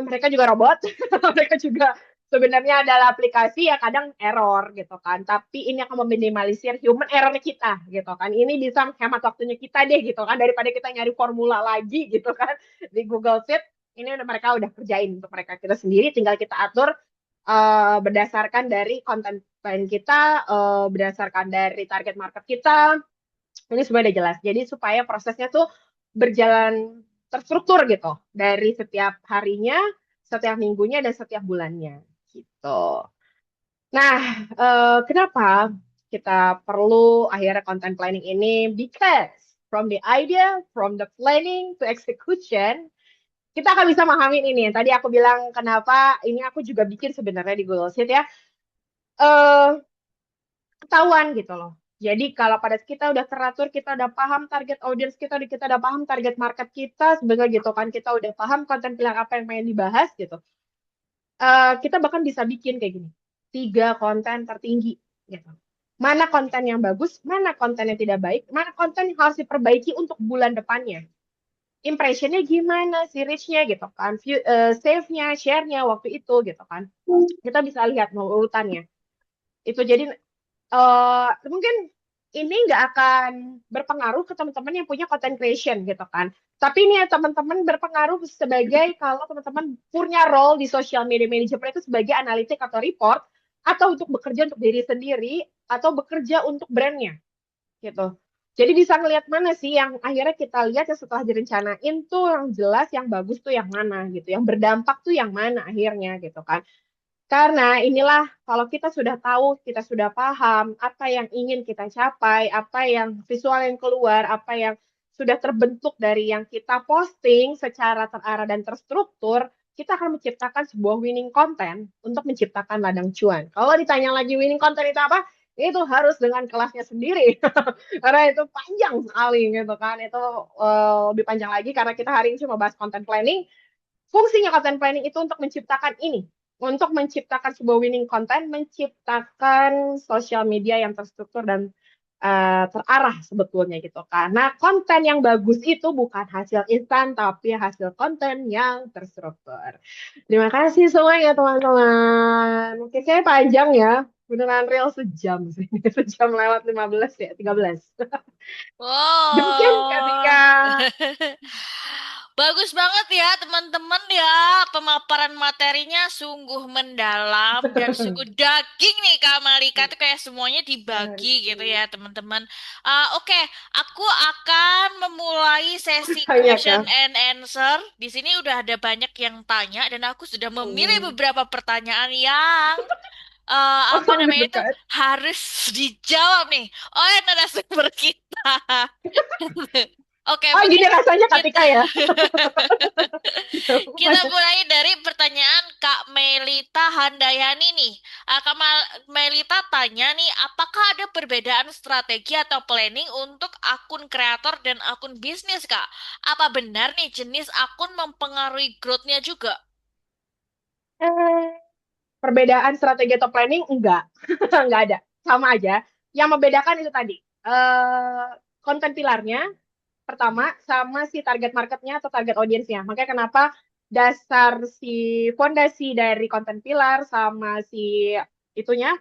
mereka juga robot, mereka juga sebenarnya adalah aplikasi yang kadang error gitu kan. Tapi ini akan meminimalisir human error kita gitu kan. Ini bisa menghemat waktunya kita deh gitu kan daripada kita nyari formula lagi gitu kan di Google Sheet. Ini udah mereka udah kerjain untuk mereka kita sendiri, tinggal kita atur berdasarkan dari konten plan kita, berdasarkan dari target market kita. Ini semua udah jelas. Jadi supaya prosesnya tuh berjalan terstruktur gitu dari setiap harinya, setiap minggunya dan setiap bulannya gitu. Nah, kenapa kita perlu akhirnya content planning ini? Because from the idea, from the planning to execution, kita akan bisa memahami ini. Tadi aku bilang kenapa ini aku juga bikin sebenarnya di Google Sheet ya. Eh, Ketahuan gitu loh. Jadi kalau pada kita udah teratur, kita udah paham target audience kita udah paham target market kita, sebenarnya gitu kan, kita udah paham konten pilar apa yang pengen dibahas gitu. Kita bahkan bisa bikin kayak gini, 3 konten tertinggi gitu. Mana konten yang bagus, mana konten yang tidak baik, mana konten yang harus diperbaiki untuk bulan depannya. Impressionnya gimana, si reach-nya gitu kan, save-nya, share-nya waktu itu gitu kan. Kita bisa lihat mau urutannya. Itu jadi mungkin ini nggak akan berpengaruh ke teman-teman yang punya content creation gitu kan. Tapi ini ya teman-teman berpengaruh sebagai kalau teman-teman punya role di social media manager itu sebagai analitik atau report atau untuk bekerja untuk diri sendiri atau bekerja untuk brandnya gitu. Jadi bisa ngelihat mana sih yang akhirnya kita lihat ya setelah direncanain tuh yang jelas, yang bagus tuh yang mana gitu, yang berdampak tuh yang mana akhirnya gitu kan. Karena inilah kalau kita sudah tahu, kita sudah paham apa yang ingin kita capai, apa yang visual yang keluar, apa yang sudah terbentuk dari yang kita posting secara terarah dan terstruktur, kita akan menciptakan sebuah winning content untuk menciptakan ladang cuan. Kalau ditanya lagi winning content itu apa? Itu harus dengan kelasnya sendiri. Karena itu panjang sekali gitu kan. Itu lebih panjang lagi karena kita hari ini cuma bahas content planning. Fungsinya content planning itu untuk menciptakan ini, untuk menciptakan sebuah winning content, menciptakan sosial media yang terstruktur dan terarah sebetulnya gitu. Karena konten yang bagus itu bukan hasil instan, tapi hasil konten yang terstruktur. Terima kasih semuanya teman-teman. Mungkin saya panjang ya. Beneran real sejam sih. Sejam lewat 15 ya, 13. Demikian ketika Wow. Bagus banget ya teman-teman ya. Pemaparan materinya sungguh mendalam dan sungguh daging nih Kak Malika tuh kayak semuanya dibagi gitu ya teman-teman. Oke, aku akan memulai sesi banyak ya. question and answer. Di sini udah ada banyak yang tanya dan aku sudah memilih beberapa pertanyaan yang Oh, apa udah namanya itu dekat. harus dijawab nih oleh narasumber kita. Oke, Oh, mungkin gini rasanya kita Katika ya. kita mulai dari pertanyaan Kak Melita Handayani nih. Melita tanya nih, apakah ada perbedaan strategi atau planning untuk akun kreator dan akun bisnis, Kak? Apa benar nih jenis akun mempengaruhi growth-nya juga? Eh, Perbedaan strategi atau planning enggak, enggak ada, sama aja. Yang membedakan itu tadi konten pilarnya pertama sama si target marketnya atau target audiensnya. Makanya kenapa dasar si fondasi dari konten pilar sama si itunya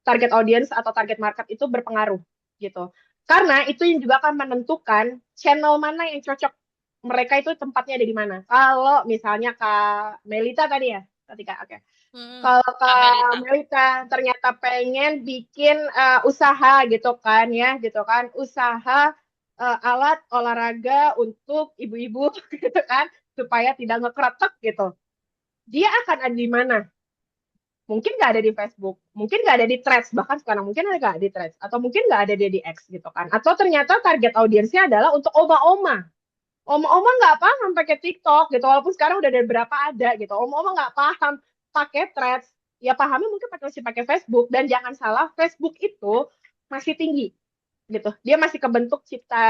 target audience atau target market itu berpengaruh gitu. Karena itu yang juga akan menentukan channel mana yang cocok mereka itu tempatnya ada di mana. Kalau misalnya Kak Melita tadi ya, tadi Kak, oke. Kalau Kak Kak Melita. Melita ternyata pengen bikin usaha gitu kan ya, gitu kan, usaha alat olahraga untuk ibu-ibu gitu kan, supaya tidak ngekretek gitu. Dia akan ada di mana? mungkin nggak ada di Facebook, mungkin nggak ada di Threads, bahkan sekarang mungkin ada nggak di Threads, atau mungkin nggak ada dia di X gitu kan. Atau ternyata target audiensnya adalah untuk oma-oma. Oma-oma nggak paham pakai TikTok gitu, walaupun sekarang udah ada beberapa ada gitu. Oma-oma nggak paham pakai Threads, ya pahamnya mungkin masih pakai Facebook. Dan jangan salah, Facebook itu masih tinggi gitu. Dia masih kebentuk cipta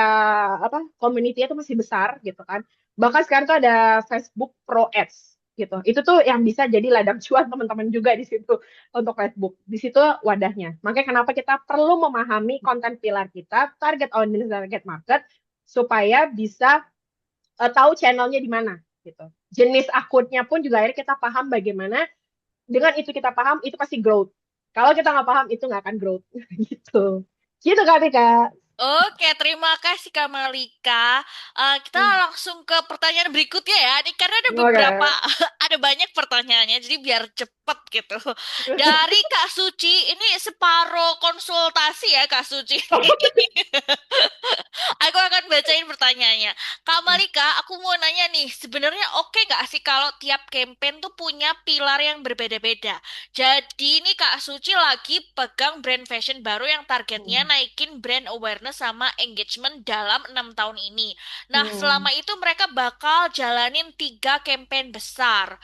apa community itu masih besar gitu kan. Bahkan sekarang tuh ada Facebook Pro Ads gitu. Itu tuh yang bisa jadi ladang cuan teman-teman juga di situ untuk Facebook. Di situ wadahnya. Makanya kenapa kita perlu memahami konten pilar kita, target audience, target market supaya bisa tahu channelnya di mana gitu. Jenis akunnya pun juga akhirnya kita paham bagaimana dengan itu kita paham itu pasti growth. Kalau kita nggak paham itu nggak akan growth gitu. Gitu Kak Tika. Oke, terima kasih Kak Malika. Kita langsung ke pertanyaan berikutnya ya. Ini karena ada beberapa, Oke. ada banyak pertanyaannya, jadi biar cepet gitu. Dari Kak Suci, ini separuh konsultasi ya Kak Suci. Aku akan bacain pertanyaannya. Kak Malika, aku mau nanya nih, sebenarnya oke nggak sih kalau tiap campaign tuh punya pilar yang berbeda-beda? Jadi ini Kak Suci lagi pegang brand fashion baru yang targetnya Hmm. naikin brand awareness sama engagement dalam 6 tahun ini. Nah, Hmm. selama itu mereka bakal jalanin 3 campaign besar.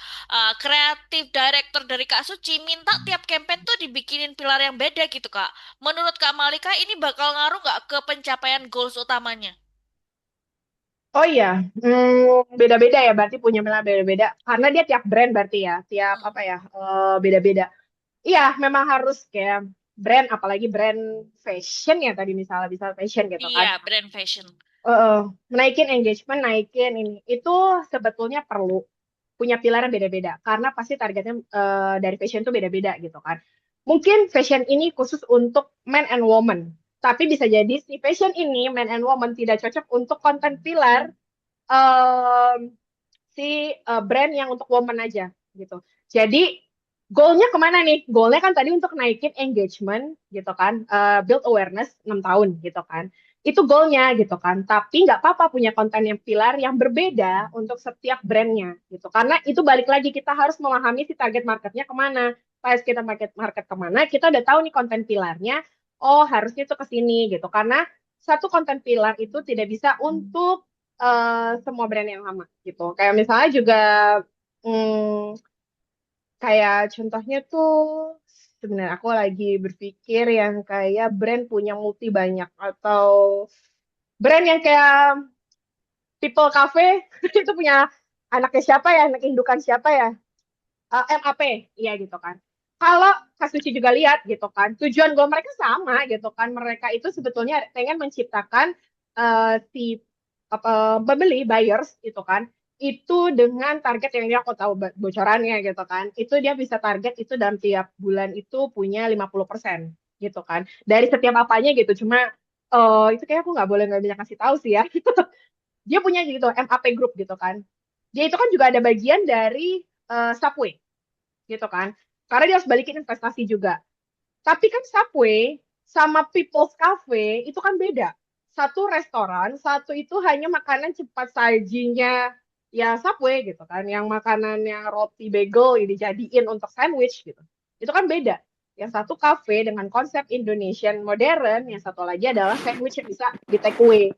Kreatif director dari Kak Suci minta tiap campaign tuh dibikinin pilar yang beda gitu Kak. Menurut Kak Malika ini bakal ngaruh nggak ke pencapaian goals utamanya? Oh iya, beda-beda ya berarti punya merek beda-beda karena dia tiap brand berarti ya, tiap Hmm. apa ya beda-beda. Iya, memang harus kayak brand apalagi brand fashion ya tadi misalnya bisa fashion gitu kan. Iya, brand fashion. Eh, naikin engagement, naikin ini. Itu sebetulnya perlu punya pilar yang beda-beda karena pasti targetnya dari fashion itu beda-beda gitu kan. Mungkin fashion ini khusus untuk men and woman, tapi bisa jadi si fashion ini men and woman tidak cocok untuk konten pilar em, si brand yang untuk woman aja gitu. Jadi goalnya kemana nih? Goalnya kan tadi untuk naikin engagement gitu kan, build awareness 6 tahun gitu kan. Itu goalnya gitu kan. Tapi nggak apa-apa punya konten yang pilar yang berbeda untuk setiap brandnya gitu. Karena itu balik lagi kita harus memahami si target marketnya kemana. Pas kita market kemana, kita udah tahu nih konten pilarnya. Oh harusnya itu ke sini gitu. Karena satu konten pilar itu tidak bisa untuk semua brand yang sama gitu. Kayak misalnya juga hmm, kayak contohnya tuh sebenarnya aku lagi berpikir yang kayak brand punya multi banyak atau brand yang kayak People Cafe itu punya anaknya siapa ya, anak indukan siapa ya? MAP, iya gitu kan. Kalau Kasuci juga lihat gitu kan, tujuan goal mereka sama gitu kan. Mereka itu sebetulnya pengen menciptakan si apa pembeli buyers gitu kan. Itu dengan target yang dia aku tahu bocorannya gitu kan. Itu dia bisa target itu dalam tiap bulan itu punya 50% gitu kan. Dari setiap apanya gitu. Cuma itu kayak aku nggak bisa kasih tahu sih ya. Dia punya gitu MAP Group gitu kan. Dia itu kan juga ada bagian dari Subway gitu kan. Karena dia harus balikin investasi juga. Tapi kan Subway sama People's Cafe itu kan beda. Satu restoran, satu itu hanya makanan cepat sajinya ya Subway gitu kan. Yang makanan yang roti bagel ini dijadiin untuk sandwich gitu. Itu kan beda. Yang satu cafe dengan konsep Indonesian modern, yang satu lagi adalah sandwich yang bisa di take away.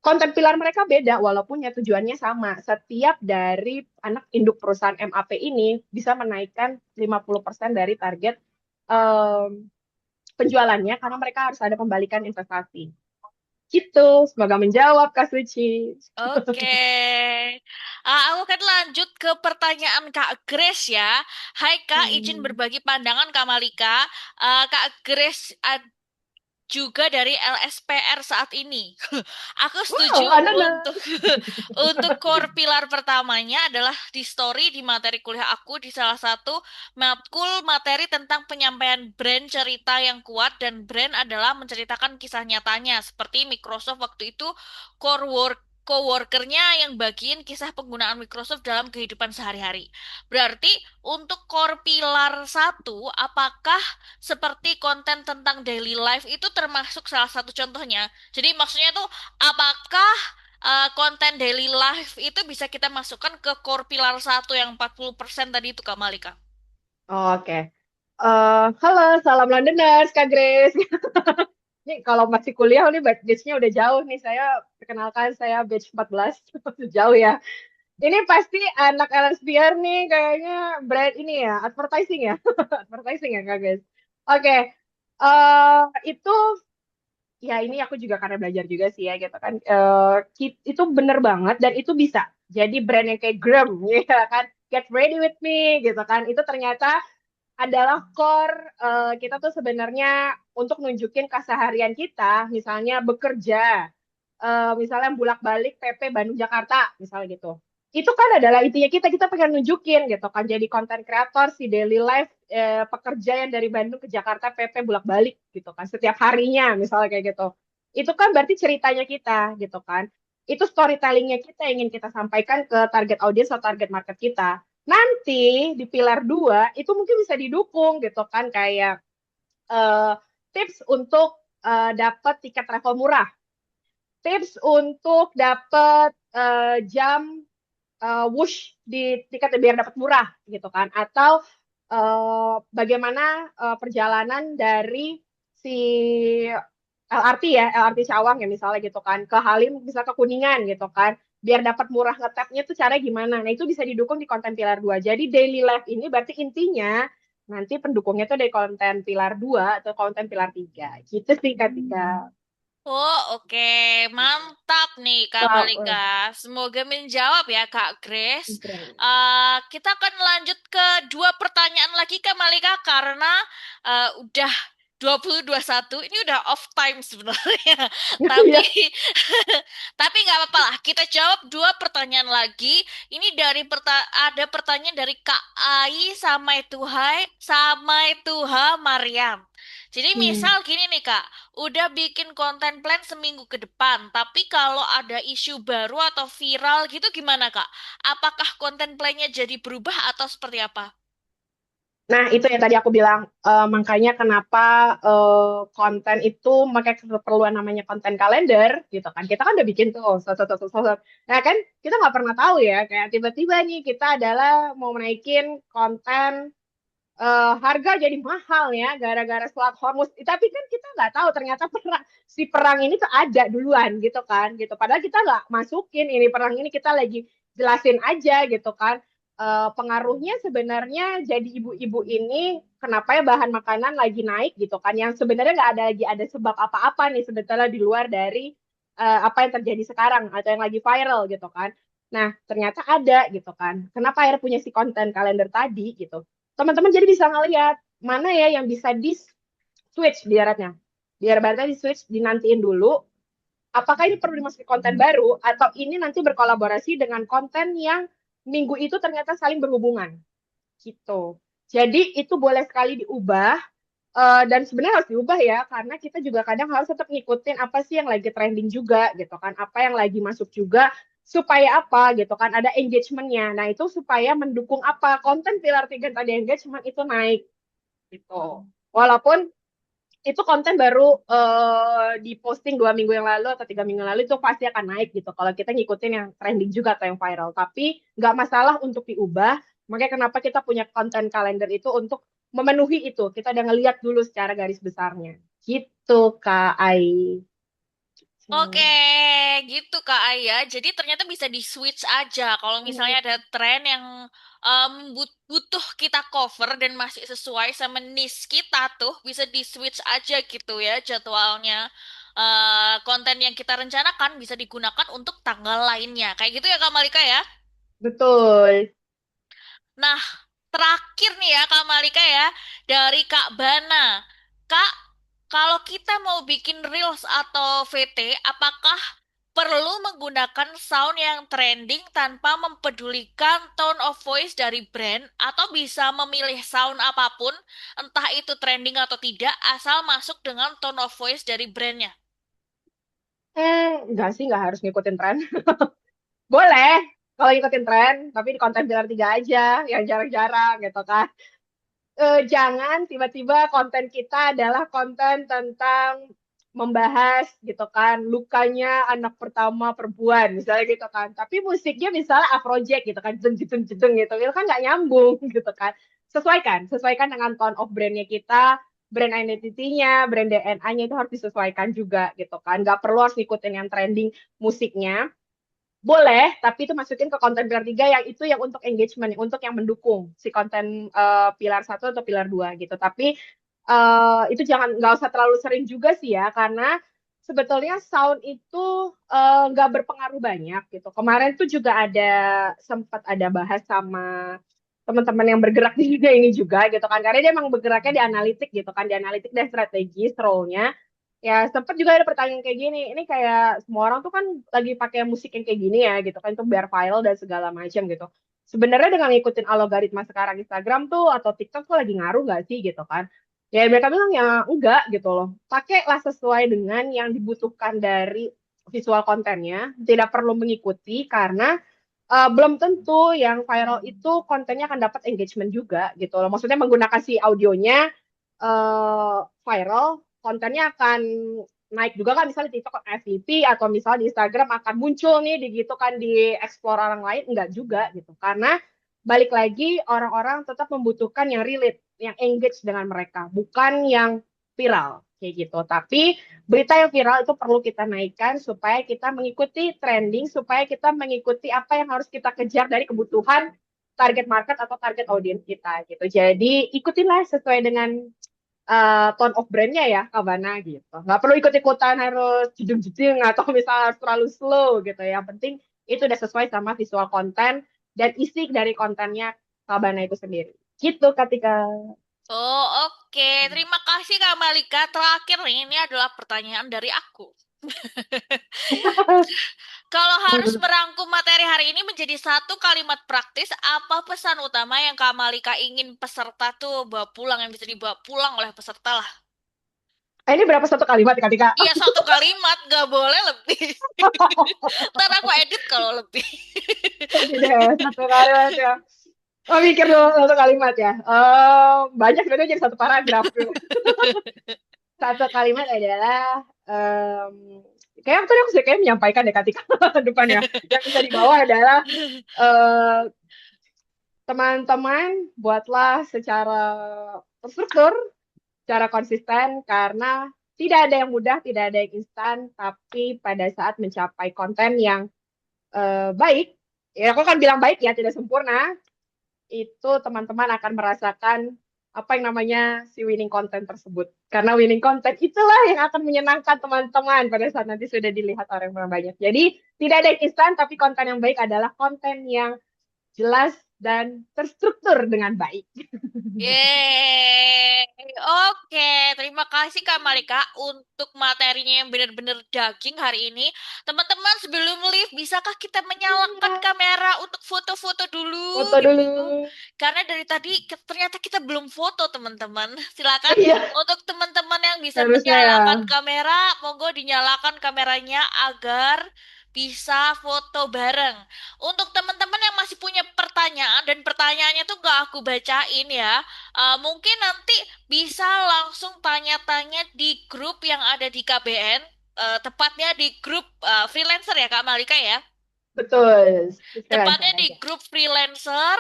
Konten pilar mereka beda walaupun ya tujuannya sama. Setiap dari anak induk perusahaan MAP ini bisa menaikkan 50% dari target em, penjualannya karena mereka harus ada pembalikan investasi. Gitu, semoga menjawab Kak Suci. Oke. Aku akan lanjut ke pertanyaan Kak Grace ya. Hai Kak, izin Hmm. berbagi pandangan Kak Malika. Kak Grace juga dari LSPR saat ini. Aku setuju Wow, Anda untuk untuk core pilar pertamanya adalah di story di materi kuliah aku di salah satu matkul materi tentang penyampaian brand cerita yang kuat dan brand adalah menceritakan kisah nyatanya seperti Microsoft waktu itu core work coworkernya yang bagiin kisah penggunaan Microsoft dalam kehidupan sehari-hari. Berarti untuk core pilar satu, apakah seperti konten tentang daily life itu termasuk salah satu contohnya? Jadi maksudnya tuh apakah konten daily life itu bisa kita masukkan ke core pilar satu yang 40% tadi itu Kak Malika? Oke. Halo, salam Londoners, Kak Grace. Ini kalau masih kuliah nih batch-nya udah jauh nih. Saya perkenalkan saya batch 14. Jauh ya. Ini pasti anak LSPR nih kayaknya brand ini ya, advertising ya. Advertising ya, Kak Grace. Oke. Itu ya ini aku juga karena belajar juga sih ya gitu kan. Itu bener banget dan itu bisa jadi brand yang kayak Gram ya kan. Get ready with me gitu kan. Itu ternyata adalah core kita tuh sebenarnya untuk nunjukin keseharian kita, misalnya bekerja, misalnya bolak-balik PP Bandung Jakarta, misalnya gitu. Itu kan adalah intinya kita pengen nunjukin gitu kan, jadi konten kreator si daily life pekerja yang dari Bandung ke Jakarta PP bolak-balik gitu kan, setiap harinya misalnya kayak gitu. Itu kan berarti ceritanya kita gitu kan. Itu storytellingnya kita yang ingin kita sampaikan ke target audiens atau target market kita. Nanti di pilar 2 itu mungkin bisa didukung gitu kan kayak uh, tips untuk dapat tiket travel murah, tips untuk dapat jam whoosh di tiket biar dapat murah gitu kan, atau bagaimana perjalanan dari si LRT ya, LRT Cawang ya misalnya gitu kan, ke Halim bisa ke Kuningan gitu kan, biar dapat murah ngetapnya tuh cara gimana. Nah itu bisa didukung di konten pilar 2. Jadi daily life ini berarti intinya nanti pendukungnya tuh dari konten pilar 2 atau konten pilar 3. Gitu sih Katika. Oh, oke. Mantap nih, Kak Malika. Wow. Semoga menjawab ya, Kak Grace. Keren. Kita akan lanjut ke dua pertanyaan lagi, Kak Malika, karena udah 2021. Ini udah off time sebenarnya. Tapi Iya. tapi nggak apa-apa lah. Kita jawab dua pertanyaan lagi. Ini ada pertanyaan dari Kak Ai sama Tuha Mariam. Jadi Hmm. misal gini nih Kak, udah bikin konten plan seminggu ke depan, tapi kalau ada isu baru atau viral gitu gimana Kak? Apakah konten plannya jadi berubah atau seperti apa? Nah, itu yang tadi aku bilang, makanya kenapa konten itu pakai keperluan namanya konten kalender, gitu kan. Kita kan udah bikin tuh, nah kan kita nggak pernah tahu ya, kayak tiba-tiba nih kita adalah mau naikin konten harga jadi mahal ya, gara-gara selat Hormuz. Tapi kan kita nggak tahu ternyata si perang ini tuh ada duluan, gitu kan, gitu. Padahal kita nggak masukin ini perang ini, kita lagi jelasin aja, gitu kan pengaruhnya sebenarnya jadi ibu-ibu ini kenapa ya bahan makanan lagi naik gitu kan yang sebenarnya nggak ada lagi ada sebab apa-apa nih sebetulnya di luar dari apa yang terjadi sekarang atau yang lagi viral gitu kan. Nah, ternyata ada gitu kan. Kenapa akhirnya punya si konten kalender tadi gitu. Teman-teman jadi bisa ngeliat mana ya yang bisa di switch biaratnya. Biar berarti di switch dinantiin dulu apakah ini perlu dimasukin konten baru atau ini nanti berkolaborasi dengan konten yang minggu itu ternyata saling berhubungan gitu. Jadi itu boleh sekali diubah dan sebenarnya harus diubah ya karena kita juga kadang harus tetap ngikutin apa sih yang lagi trending juga gitu kan, apa yang lagi masuk juga supaya apa gitu kan ada engagementnya. Nah itu supaya mendukung apa konten pilar 3 tadi engagement itu naik gitu. Walaupun itu konten baru diposting 2 minggu yang lalu atau 3 minggu lalu itu pasti akan naik gitu kalau kita ngikutin yang trending juga atau yang viral tapi nggak masalah untuk diubah. Makanya kenapa kita punya konten kalender itu untuk memenuhi itu kita udah ngeliat dulu secara garis besarnya gitu Kak Ai. Oke, gitu Kak Aya. Jadi ternyata bisa di switch aja. Kalau misalnya ada tren yang butuh kita cover dan masih sesuai sama niche kita tuh, bisa di switch aja gitu ya jadwalnya. Konten yang kita rencanakan bisa digunakan untuk tanggal lainnya. Kayak gitu ya Kak Malika ya. Betul. Nah, terakhir nih ya Kak Malika ya, dari Kak Bana. Kak, kalau kita mau bikin Reels atau VT, apakah perlu menggunakan sound yang trending tanpa mempedulikan tone of voice dari brand, atau bisa memilih sound apapun, entah itu trending atau tidak, asal masuk dengan tone of voice dari brandnya? Enggak sih nggak harus ngikutin tren. Boleh kalau ngikutin tren tapi di konten pilar 3 aja yang jarang-jarang gitu kan. Jangan tiba-tiba konten kita adalah konten tentang membahas gitu kan lukanya anak pertama perempuan misalnya gitu kan tapi musiknya misalnya Afrojack gitu kan jedeng jedeng jedeng gitu itu kan nggak nyambung gitu kan sesuaikan dengan tone of brandnya kita, brand identity-nya, brand DNA-nya itu harus disesuaikan juga gitu kan. Nggak perlu harus ngikutin yang trending musiknya. Boleh, tapi itu masukin ke konten pilar 3 yang itu yang untuk engagement, yang untuk yang mendukung si konten pilar 1 atau pilar 2 gitu. Tapi itu jangan nggak usah terlalu sering juga sih ya, karena sebetulnya sound itu nggak berpengaruh banyak gitu. Kemarin tuh juga sempat ada bahas sama teman-teman yang bergerak di dunia ini juga gitu kan, karena dia emang bergeraknya di analitik gitu kan, di analitik dan strategi role-nya. Ya sempat juga ada pertanyaan kayak gini, ini kayak semua orang tuh kan lagi pakai musik yang kayak gini ya gitu kan, untuk biar viral dan segala macam gitu. Sebenarnya dengan ngikutin algoritma sekarang Instagram tuh atau TikTok tuh lagi ngaruh nggak sih gitu kan? Ya mereka bilang ya enggak gitu loh. Pakailah sesuai dengan yang dibutuhkan dari visual kontennya. Tidak perlu mengikuti karena belum tentu yang viral itu kontennya akan dapat engagement juga gitu loh. Maksudnya menggunakan si audionya viral, kontennya akan naik juga kan, misalnya di TikTok FYP atau misalnya di Instagram akan muncul nih di gitu kan, di explore orang lain, enggak juga gitu. Karena balik lagi orang-orang tetap membutuhkan yang relate, yang engage dengan mereka, bukan yang viral kayak gitu. Tapi berita yang viral itu perlu kita naikkan supaya kita mengikuti trending, supaya kita mengikuti apa yang harus kita kejar dari kebutuhan target market atau target audiens kita gitu. Jadi ikutinlah sesuai dengan tone of brandnya ya Kabana gitu. Nggak perlu ikut-ikutan harus jeding-jeding atau misalnya harus terlalu slow gitu. Yang penting itu udah sesuai sama visual konten dan isi dari kontennya Kabana itu sendiri. Gitu ketika Oh, oke. Terima kasih Kak Malika. Terakhir nih, ini adalah pertanyaan dari aku. Kalau harus merangkum materi hari ini menjadi satu kalimat praktis, apa pesan utama yang Kak Malika ingin peserta tuh bawa pulang, yang bisa dibawa pulang oleh peserta lah? ini berapa satu kalimat ya ketika Iya, satu kalimat, gak boleh lebih. Ntar aku edit kalau lebih. oke deh, satu kalimat ya. Oh, mikir dulu satu kalimat ya. Banyak sebenarnya jadi satu paragraf dulu. Satu kalimat adalah kayak aku tadi aku sih kayak menyampaikan deh ketika depan ya. Yang bisa dibawa adalah eh, teman-teman buatlah secara terstruktur, secara konsisten karena tidak ada yang mudah, tidak ada yang instan, tapi pada saat mencapai konten yang baik, ya aku kan bilang baik ya, tidak sempurna, itu teman-teman akan merasakan apa yang namanya si winning content tersebut. Karena winning content itulah yang akan menyenangkan teman-teman pada saat nanti sudah dilihat orang banyak. Jadi tidak ada yang instan, tapi konten yang baik adalah konten yang jelas dan terstruktur dengan baik. Yeay. Oke, terima kasih Kak Malika untuk materinya yang benar-benar daging hari ini. Teman-teman, sebelum live, bisakah kita menyalakan Iya, kamera untuk foto-foto dulu foto gitu? dulu. Karena dari tadi ternyata kita belum foto, teman-teman. Silakan Iya, untuk teman-teman yang bisa harusnya ya. menyalakan kamera, monggo dinyalakan kameranya agar bisa foto bareng. Untuk teman-teman yang masih punya pertanyaan dan pertanyaannya tuh gak aku bacain ya. Mungkin nanti bisa langsung tanya-tanya di grup yang ada di KBN, tepatnya di grup freelancer ya Kak Malika ya. Betul. Tepatnya Freelancer di aja. grup freelancer,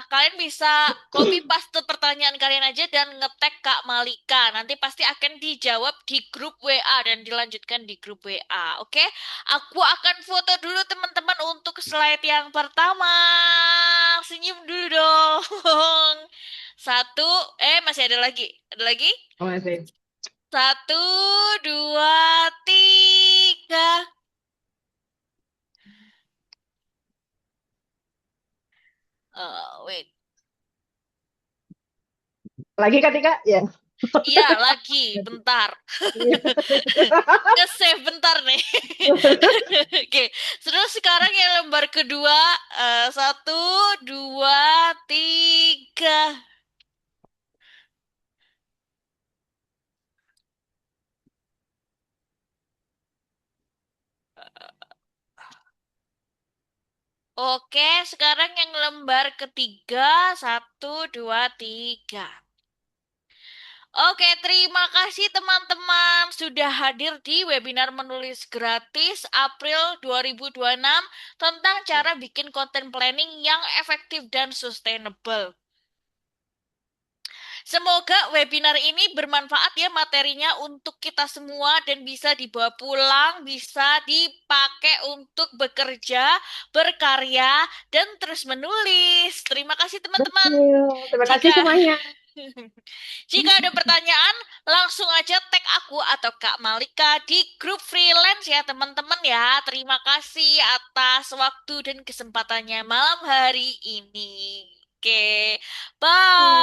kalian bisa copy paste pertanyaan kalian aja dan ngetek Kak Malika. Nanti pasti akan dijawab di grup WA dan dilanjutkan di grup WA. Oke, aku akan foto dulu teman-teman untuk slide yang pertama. Senyum dulu dong. Satu, masih ada lagi. Ada lagi? Oh, masih. Satu, dua, tiga. Wait. Lagi ketika ya. Iya, lagi. Bentar. Nge-save bentar nih. Oke, terus sekarang yang lembar kedua. Satu, dua, tiga. Oke, sekarang yang lembar ketiga. Satu, dua, tiga. Oke, terima kasih teman-teman sudah hadir di webinar menulis gratis April 2026 tentang cara bikin konten planning yang efektif dan sustainable. Semoga webinar ini bermanfaat ya materinya untuk kita semua dan bisa dibawa pulang, bisa dipakai untuk bekerja, berkarya, dan terus menulis. Terima kasih teman-teman. Betul. Terima kasih Jika semuanya. jika ada pertanyaan, langsung aja tag aku atau Kak Malika di grup freelance ya teman-teman ya. Terima kasih atas waktu dan kesempatannya malam hari ini. Oke, bye.